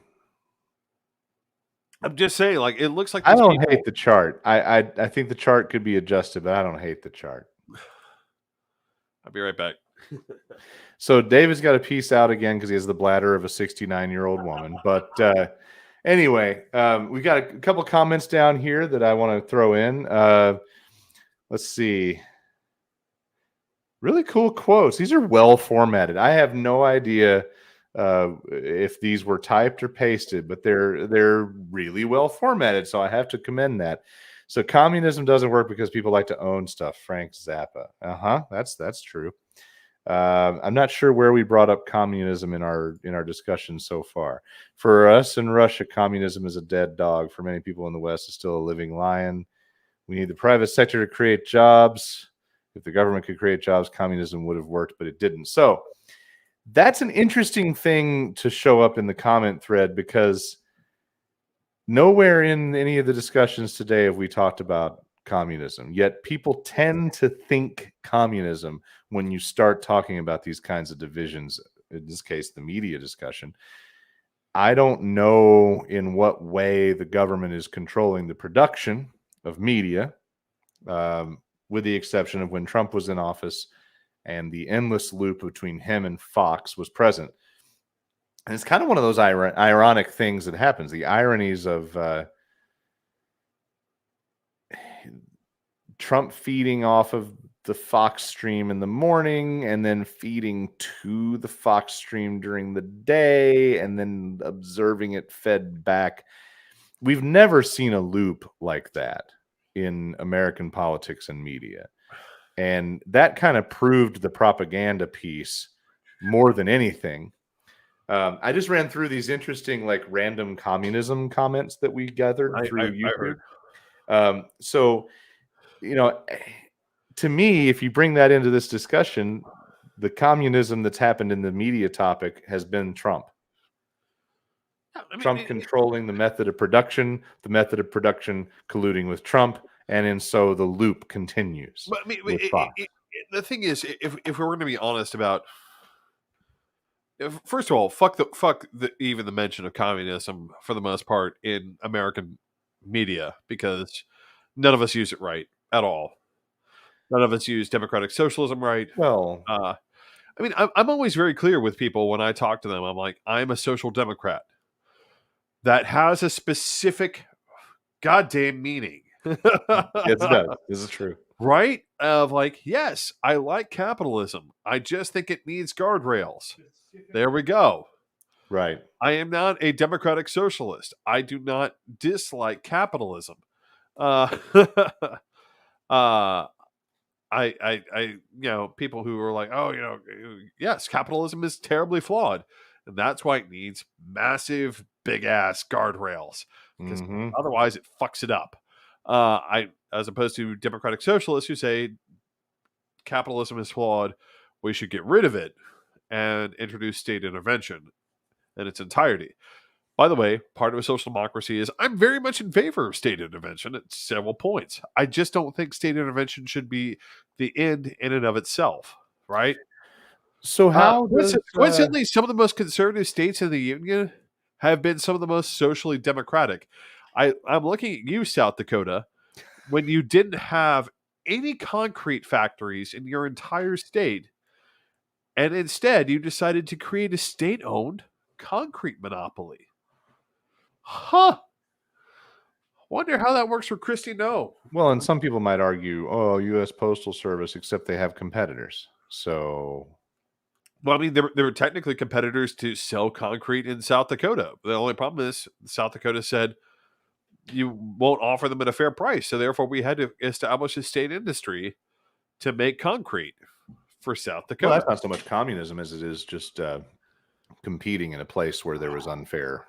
I'm just saying, like, it looks like I don't hate the chart. I think the chart could be adjusted, but I don't hate the chart. I'll be right back. So David's got to peace out again because he has the bladder of a 69-year-old woman. But anyway, we got a couple comments down here that I want to throw in. Let's see. Really cool quotes. These are well formatted. I have no idea if these were typed or pasted, but they're really well formatted. So I have to commend that. So communism doesn't work because people like to own stuff. Frank Zappa. That's true. I'm not sure where we brought up communism in our discussion so far. For us in Russia, communism is a dead dog. For many people in the West, it's still a living lion. We need the private sector to create jobs. If the government could create jobs, communism would have worked, but it didn't. So that's an interesting thing to show up in the comment thread, because nowhere in any of the discussions today have we talked about communism. Yet people tend to think communism when you start talking about these kinds of divisions, in this case, the media discussion. I don't know in what way the government is controlling the production of media, with the exception of when Trump was in office and the endless loop between him and Fox was present. And it's kind of one of those ironic things that happens, the ironies of Trump feeding off of the Fox stream in the morning and then feeding to the Fox stream during the day and then observing it fed back. We've never seen a loop like that in American politics and media. And that kind of proved the propaganda piece more than anything. I just ran through these interesting, like, random communism comments that we gathered through YouTube. So, you know, to me, if you bring that into this discussion, the communism that's happened in the media topic has been Trump. Trump controlling the method of production colluding with Trump, and so the loop continues. But the thing is, if we're going to be honest about, first of all, fuck even the mention of communism for the most part in American media, because none of us use it right at all. None of us use democratic socialism right. Well, I mean, I'm always very clear with people when I talk to them. I'm like, I'm a social democrat. That has a specific goddamn meaning. Yes, it does. This is true. Right? Of like, yes, I like capitalism. I just think it needs guardrails. There we go. Right. I am not a democratic socialist. I do not dislike capitalism. I people who are like, oh, yes, capitalism is terribly flawed. And that's why it needs massive, big ass guardrails, because otherwise it fucks it up. As opposed to democratic socialists who say capitalism is flawed, we should get rid of it and introduce state intervention in its entirety. By the way, part of a social democracy is I'm very much in favor of state intervention at several points. I just don't think state intervention should be the end in and of itself, right? So how coincidentally, some of the most conservative states in the union have been some of the most socially democratic. I'm looking at you, South Dakota, when you didn't have any concrete factories in your entire state, and instead you decided to create a state-owned concrete monopoly. Huh. Wonder how that works for Christy No. Well, and some people might argue, oh, U.S. Postal Service, except they have competitors. So, well, I mean, they were technically competitors to sell concrete in South Dakota. The only problem is South Dakota said you won't offer them at a fair price. So therefore we had to establish a state industry to make concrete. for South Dakota. Well, that's not so much communism as it is just competing in a place where there was unfair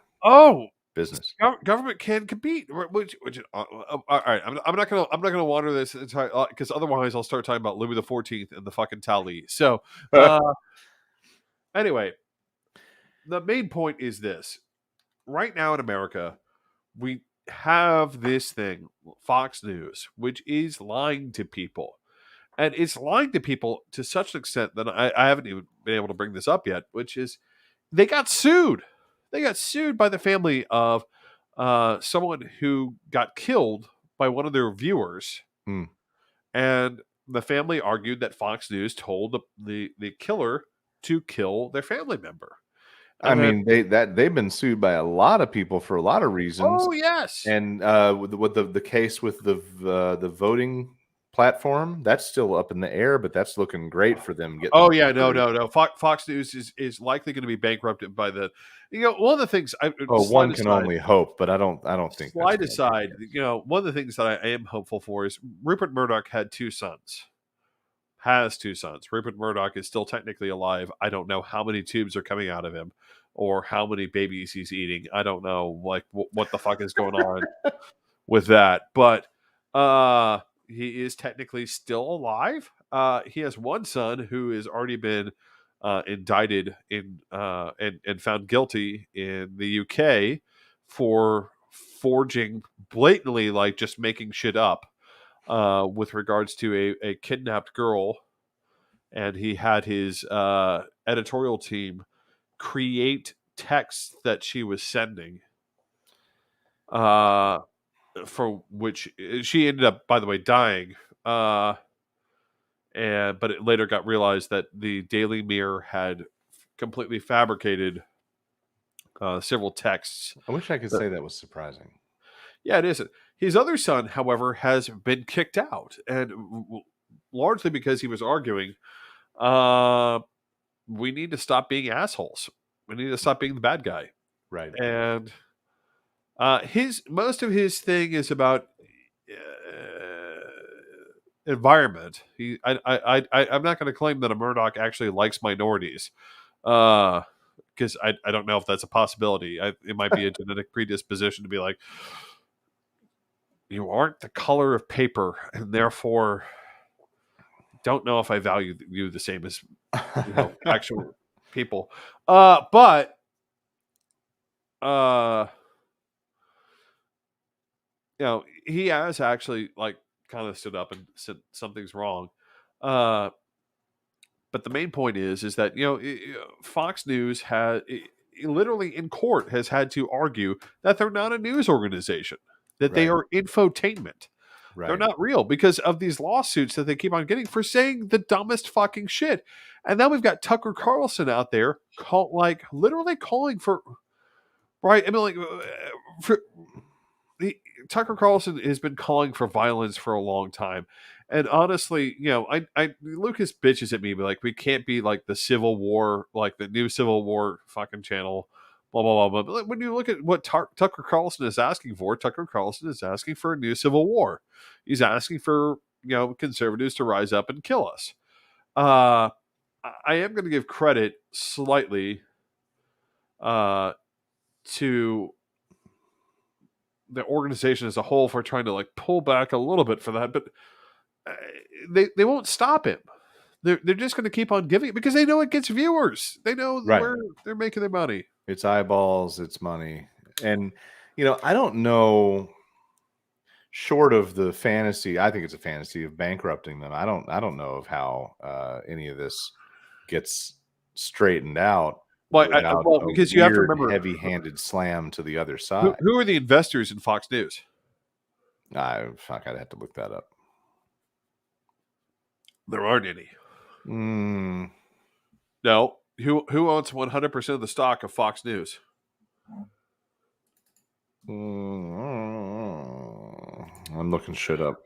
business. Government can compete. Which all right, I'm not gonna wander this entire, because otherwise I'll start talking about Louis the 14th and the fucking Tali. So anyway, the main point is this: right now in America, we have this thing, Fox News, which is lying to people. And it's lying to people to such an extent that I haven't even been able to bring this up yet, which is they got sued. They got sued by the family of someone who got killed by one of their viewers. And the family argued that Fox News told the killer to kill their family member. I mean, they've been sued by a lot of people for a lot of reasons. Oh, yes. And with the case with the voting platform, that's still up in the air, but that's looking great for them. No. Fox News is likely going to be bankrupted by the. One of the things one can only hope, but I don't think. Slide aside, one of the things that I am hopeful for is Rupert Murdoch has two sons. Rupert Murdoch is still technically alive. I don't know how many tubes are coming out of him, or how many babies he's eating. I don't know, what the fuck is going on with that, but he is technically still alive. He has one son who has already been indicted and found guilty in the UK for forging, blatantly, like just making shit up with regards to a kidnapped girl. And he had his editorial team create texts that she was sending, for which she ended up, by the way, dying. But it later got realized that the Daily Mirror had completely fabricated several texts. I wish I could say that was surprising. Yeah, it isn't. His other son, however, has been kicked out, and largely because he was arguing, we need to stop being assholes. We need to stop being the bad guy. Right. And most of his thing is about environment. I'm not going to claim that a Murdoch actually likes minorities, because I don't know if that's a possibility. It might be a genetic predisposition to be like, you aren't the color of paper, and therefore don't know if I value you the same as actual people. But he has actually kind of stood up and said something's wrong. But the main point is that Fox News has literally in court has had to argue that they're not a news organization, that they are infotainment. Right. They're not real because of these lawsuits that they keep on getting for saying the dumbest fucking shit. And now we've got Tucker Carlson out there literally calling for, right? I mean, Tucker Carlson has been calling for violence for a long time. And honestly, Lucas bitches at me, but we can't be like the Civil War, like the new Civil War fucking channel, blah, blah, blah. But when you look at what Tucker Carlson is asking for, Tucker Carlson is asking for a new Civil War. He's asking for, conservatives to rise up and kill us. I am going to give credit slightly to the organization as a whole for trying to pull back a little bit for that, but they won't stop him. They're just going to keep on giving it because they know it gets viewers. They know where they're making their money. It's eyeballs, it's money. And I don't know, short of the fantasy, I think it's a fantasy of bankrupting them. I don't know of how any of this gets straighted out. Well, because you have to remember, heavy-handed slam to the other side. Who are the investors in Fox News? I'd have to look that up. There aren't any. No. Who owns 100% of the stock of Fox News? I'm looking shit up.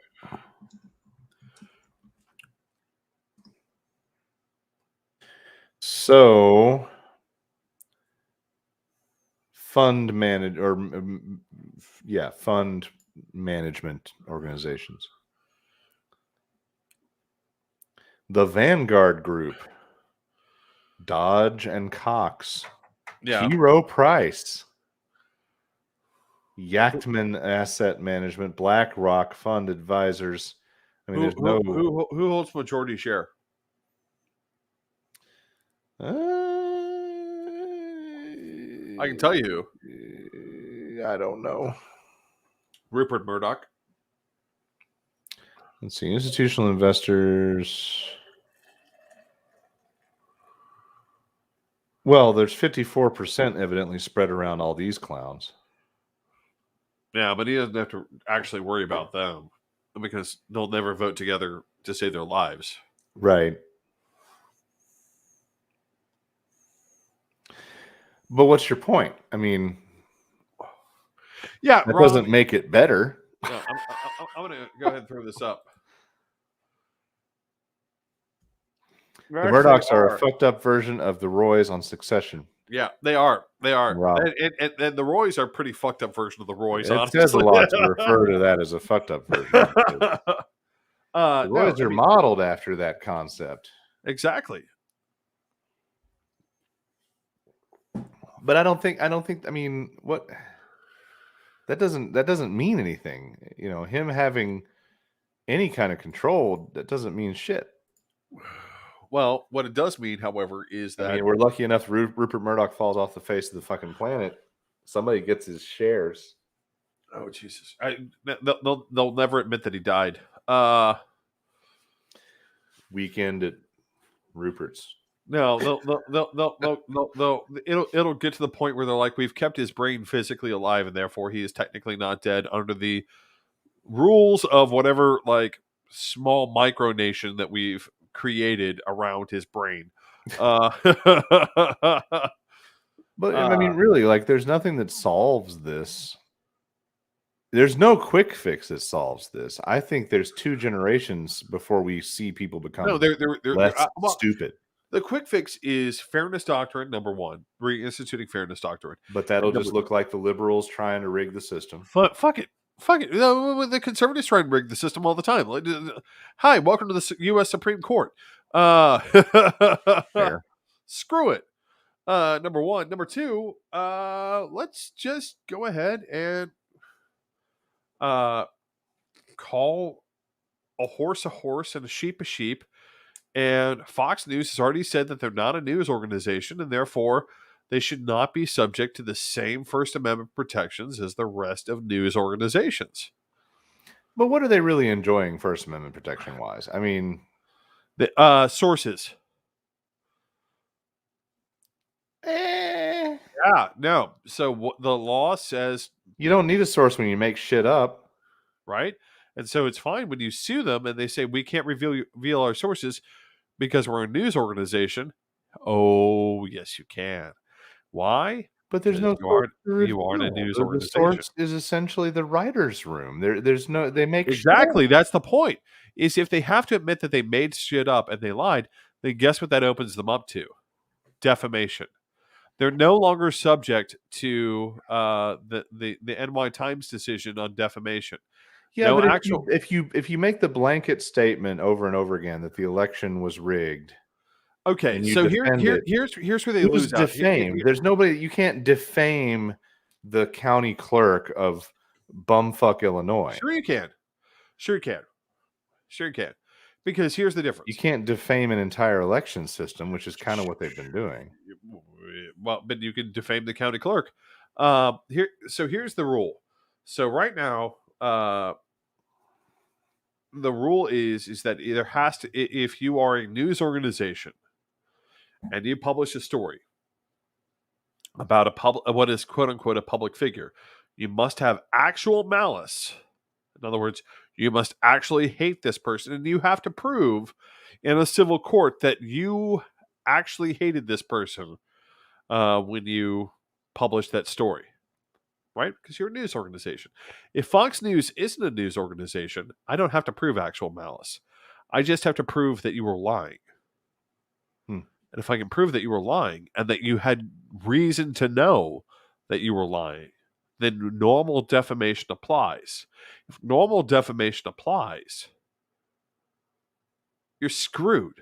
So, fund management organizations. The Vanguard Group. Dodge and Cox. Yeah. T. Rowe Price. Yachtman Asset Management. BlackRock Fund Advisors. I mean, who holds majority share? I can tell you. I don't know. Rupert Murdoch. Let's see. Institutional investors. Well, there's 54% evidently spread around all these clowns. Yeah, but he doesn't have to actually worry about them because they'll never vote together to save their lives. Right. But what's your point? I mean, yeah, that doesn't make it better. No, I'm going to go ahead and throw this up. The Murdochs are a fucked up version of the Roys on Succession. Yeah, they are. They are. Wow. And the Roys are a pretty fucked up version of the Roys. It says a lot to refer to that as a fucked up version. The Roys are modeled after that concept. Exactly. But I don't think. I mean, what? That doesn't mean anything. You know, him having any kind of control, that doesn't mean shit. Well, what it does mean, however, is that we're lucky enough Rupert Murdoch falls off the face of the fucking planet. Somebody gets his shares. Oh, Jesus. They'll never admit that he died. Weekend at Rupert's. No, it'll get to the point where they're like, we've kept his brain physically alive, and therefore he is technically not dead under the rules of whatever like small micronation that we've created around his brain. But I mean, really, like, there's nothing that solves this. There's no quick fix that solves this. I think there's 2 generations before we see people become less stupid. The quick fix is fairness doctrine, number 1, reinstituting fairness doctrine. But that'll just look like the liberals trying to rig the system. Fuck it. The conservatives try and rig the system all the time. Hi, welcome to the U.S. Supreme Court. Screw it. Number 1. Number 2, let's just go ahead and call a horse and a sheep. And Fox News has already said that they're not a news organization, and therefore they should not be subject to the same First Amendment protections as the rest of news organizations. But what are they really enjoying First Amendment protection-wise? I mean, the sources. Yeah, no. So the law says you don't need a source when you make shit up, right? And so it's fine when you sue them and they say we can't reveal our sources because we're a news organization. Oh, yes, you can. Why? But there's no source. You aren't a news organization. The source is essentially the writer's room. There's no. They make exactly. Shit. That's the point. Is if they have to admit that they made shit up and they lied, then guess what that opens them up to? Defamation. They're no longer subject to the NY Times decision on defamation. Yeah, no, but if you make the blanket statement over and over again that the election was rigged. Okay, so here's where they lose out. There's nobody. You can't defame the county clerk of bumfuck Illinois. Sure you can. Because here's the difference. You can't defame an entire election system, which is kind of what they've been doing. Well, but you can defame the county clerk. Here's the rule. So right now, the rule is that either has to, if you are a news organization and you publish a story about what is quote unquote a public figure, you must have actual malice. In other words, you must actually hate this person, and you have to prove in a civil court that you actually hated this person when you published that story. Right? Because you're a news organization. If Fox News isn't a news organization, I don't have to prove actual malice. I just have to prove that you were lying. And if I can prove that you were lying and that you had reason to know that you were lying, then normal defamation applies. If normal defamation applies, you're screwed.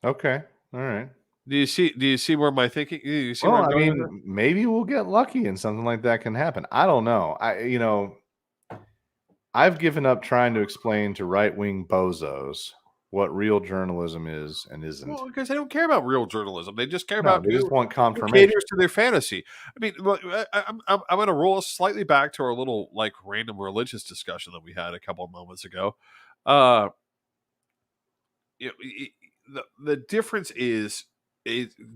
Okay. All right. Do you see where my thinking? Do you see where I'm going with that? Maybe we'll get lucky and something like that can happen. I don't know. I've given up trying to explain to right-wing bozos what real journalism is and isn't. Well, because they don't care about real journalism. They just care about they just want confirmation. Caters to their fantasy. I mean, I'm going to roll slightly back to our little like random religious discussion that we had a couple of moments ago. The difference is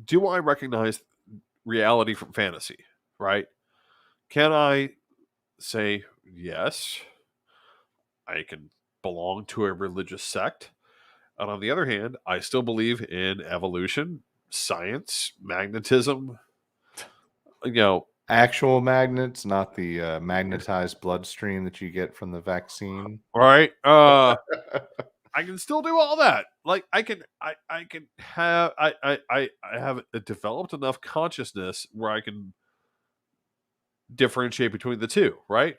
do I recognize reality from fantasy? Right? Can I say yes? I can belong to a religious sect. And on the other hand, I still believe in evolution, science, magnetism. Actual magnets, not the magnetized bloodstream that you get from the vaccine. Right. I can still do all that. Like I have developed enough consciousness where I can differentiate between the two. Right.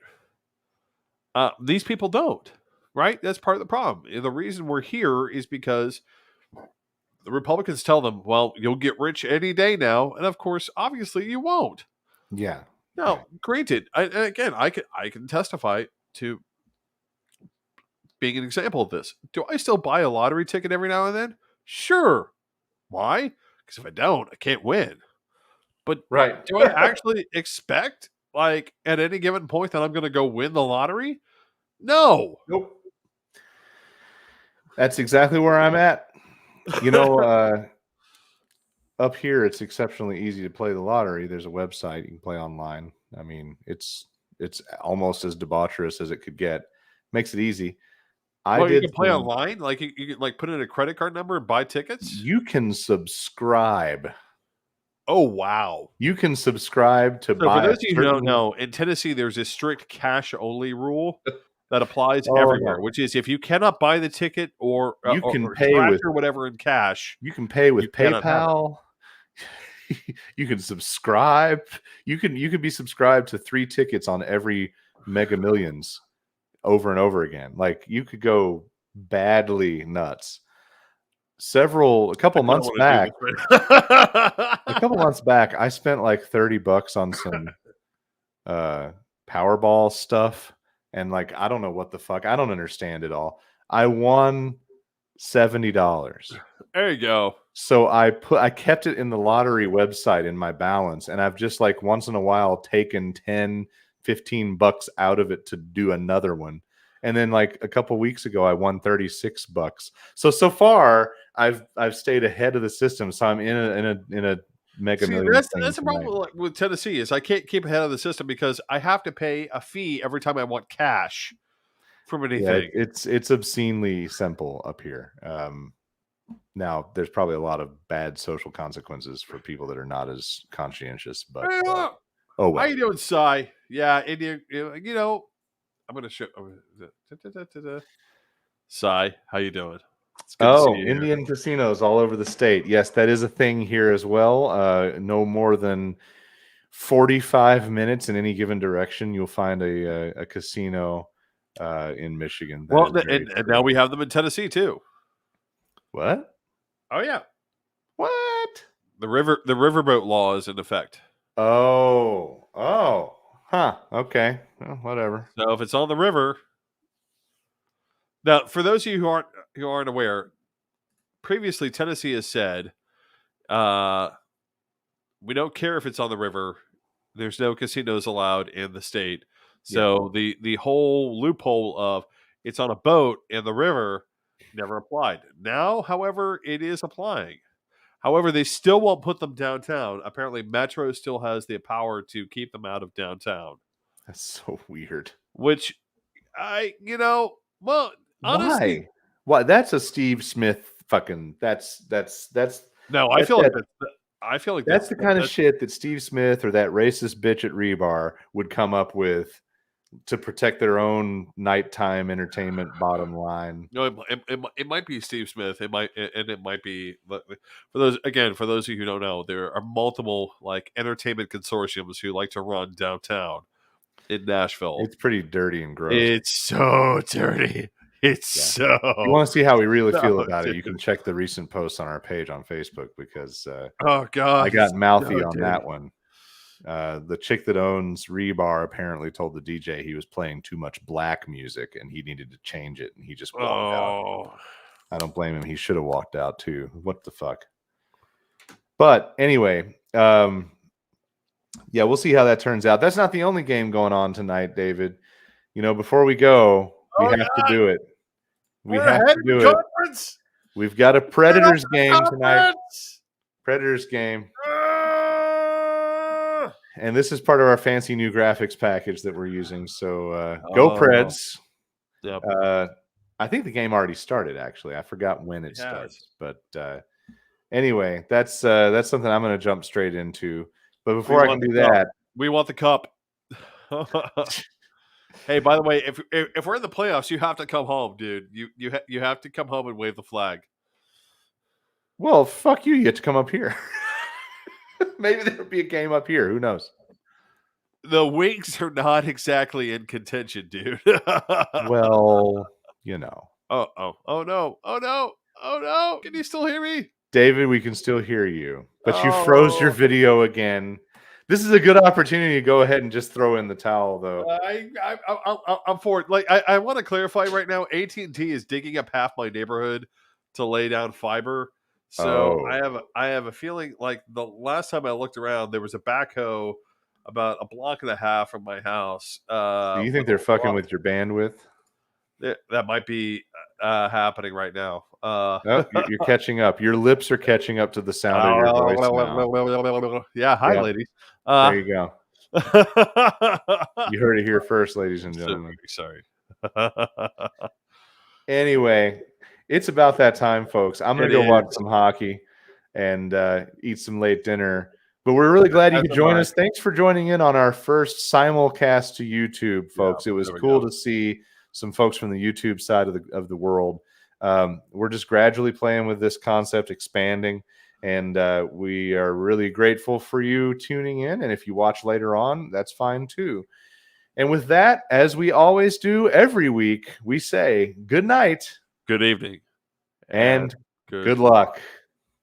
These people don't. Right? That's part of the problem. And the reason we're here is because the Republicans tell them, well, you'll get rich any day now. And of course, obviously you won't. Yeah. Now, granted, I can testify to being an example of this. Do I still buy a lottery ticket every now and then? Sure. Why? Because if I don't, I can't win. But right. Do I actually expect, like, at any given point that I'm going to go win the lottery? No. Nope. That's exactly where I'm at. Up here, it's exceptionally easy to play the lottery. There's a website you can play online. I mean, it's almost as debaucherous as it could get. Makes it easy. You can play online? Like you can like put in a credit card number and buy tickets? You can subscribe. Oh, wow. You can subscribe to buy. For those of you who don't know, in Tennessee, there's a strict cash-only rule that applies everywhere, which is if you cannot buy the ticket or you can pay with or whatever in cash. You can pay with PayPal. You can subscribe. You can be subscribed to 3 tickets on every Mega Millions over and over again. Like you could go badly nuts. A couple months back, I spent like $30 on some Powerball stuff. And like, I don't know what the fuck. I don't understand it all. I won $70. There you go. So I kept it in the lottery website in my balance. And I've just like once in a while taken $10-15 out of it to do another one. And then like a couple weeks ago, I won $36. So far I've stayed ahead of the system. So I'm in a Mega Million. That's the problem with Tennessee is I can't keep ahead of the system because I have to pay a fee every time I want cash from anything. Yeah, it's obscenely simple up here. Now there's probably a lot of bad social consequences for people that are not as conscientious. But oh well. How you doing, Cy? Yeah, India. I'm gonna show Cy. How you doing? Indian casinos all over the state. Yes, that is a thing here as well. No more than 45 minutes in any given direction, you'll find a casino in Michigan. And now we have them in Tennessee too. What? Oh yeah. What? The riverboat law is in effect. Oh. Huh. Okay. Well, whatever. So if it's on the river. Now, for those of you who aren't aware, previously Tennessee has said, we don't care if it's on the river. There's no casinos allowed in the state. So the whole loophole of it's on a boat in the river never applied. Now, however, it is applying. However, they still won't put them downtown. Apparently, Metro still has the power to keep them out of downtown. That's so weird. Which honestly, why? That's a Steve Smith fucking. That's. No, I feel like that's the kind of shit that Steve Smith or that racist bitch at Rebar would come up with to protect their own nighttime entertainment bottom line. No, it might be Steve Smith. It might be for those of you who don't know, there are multiple like entertainment consortiums who like to run downtown in Nashville. It's pretty dirty and gross. It's so dirty. It's so. You want to see how we really feel about it? You can check the recent posts on our page on Facebook because oh god, I got mouthy on that one. The chick that owns Rebar apparently told the DJ he was playing too much black music and he needed to change it, and he just walked out. I don't blame him. He should have walked out too. What the fuck? But anyway, yeah, we'll see how that turns out. That's not the only game going on tonight, David. You know, before we go, we have to do it. We have to do it. We've got a Predators game tonight. Predators game. And this is part of our fancy new graphics package that we're using. So go Preds. Yep. I think the game already started, actually. I forgot when it starts. But anyway, that's something I'm going to jump straight into. But before I can do that, we want the cup. Hey, by the way, if we're in the playoffs, you have to come home, dude. You have to come home and wave the flag. Well, fuck you. You get to come up here. Maybe there'll be a game up here. Who knows? The Wings are not exactly in contention, dude. Well, you know. Oh no. Can you still hear me? David, we can still hear you. But you froze your video again. This is a good opportunity to go ahead and just throw in the towel, though. I'm for it. Like, I want to clarify right now, AT&T is digging up half my neighborhood to lay down fiber. So I have a feeling like the last time I looked around, there was a backhoe about a block and a half from my house. Do you think they're fucking with your bandwidth? That might be happening right now. You're catching up. Your lips are catching up to the sound of your voice now. Yeah, hi, ladies. There you go. You heard it here first, ladies and gentlemen. Sorry. Anyway, it's about that time, folks. I'm going to go watch some hockey and eat some late dinner. But we're really glad you could join us. Thanks for joining in on our first simulcast to YouTube, folks. It was cool to see some folks from the YouTube side of the world. We're just gradually playing with this concept, expanding, and we are really grateful for you tuning in. And if you watch later on, that's fine too. And with that, as we always do every week, we say good night, good evening, and good luck.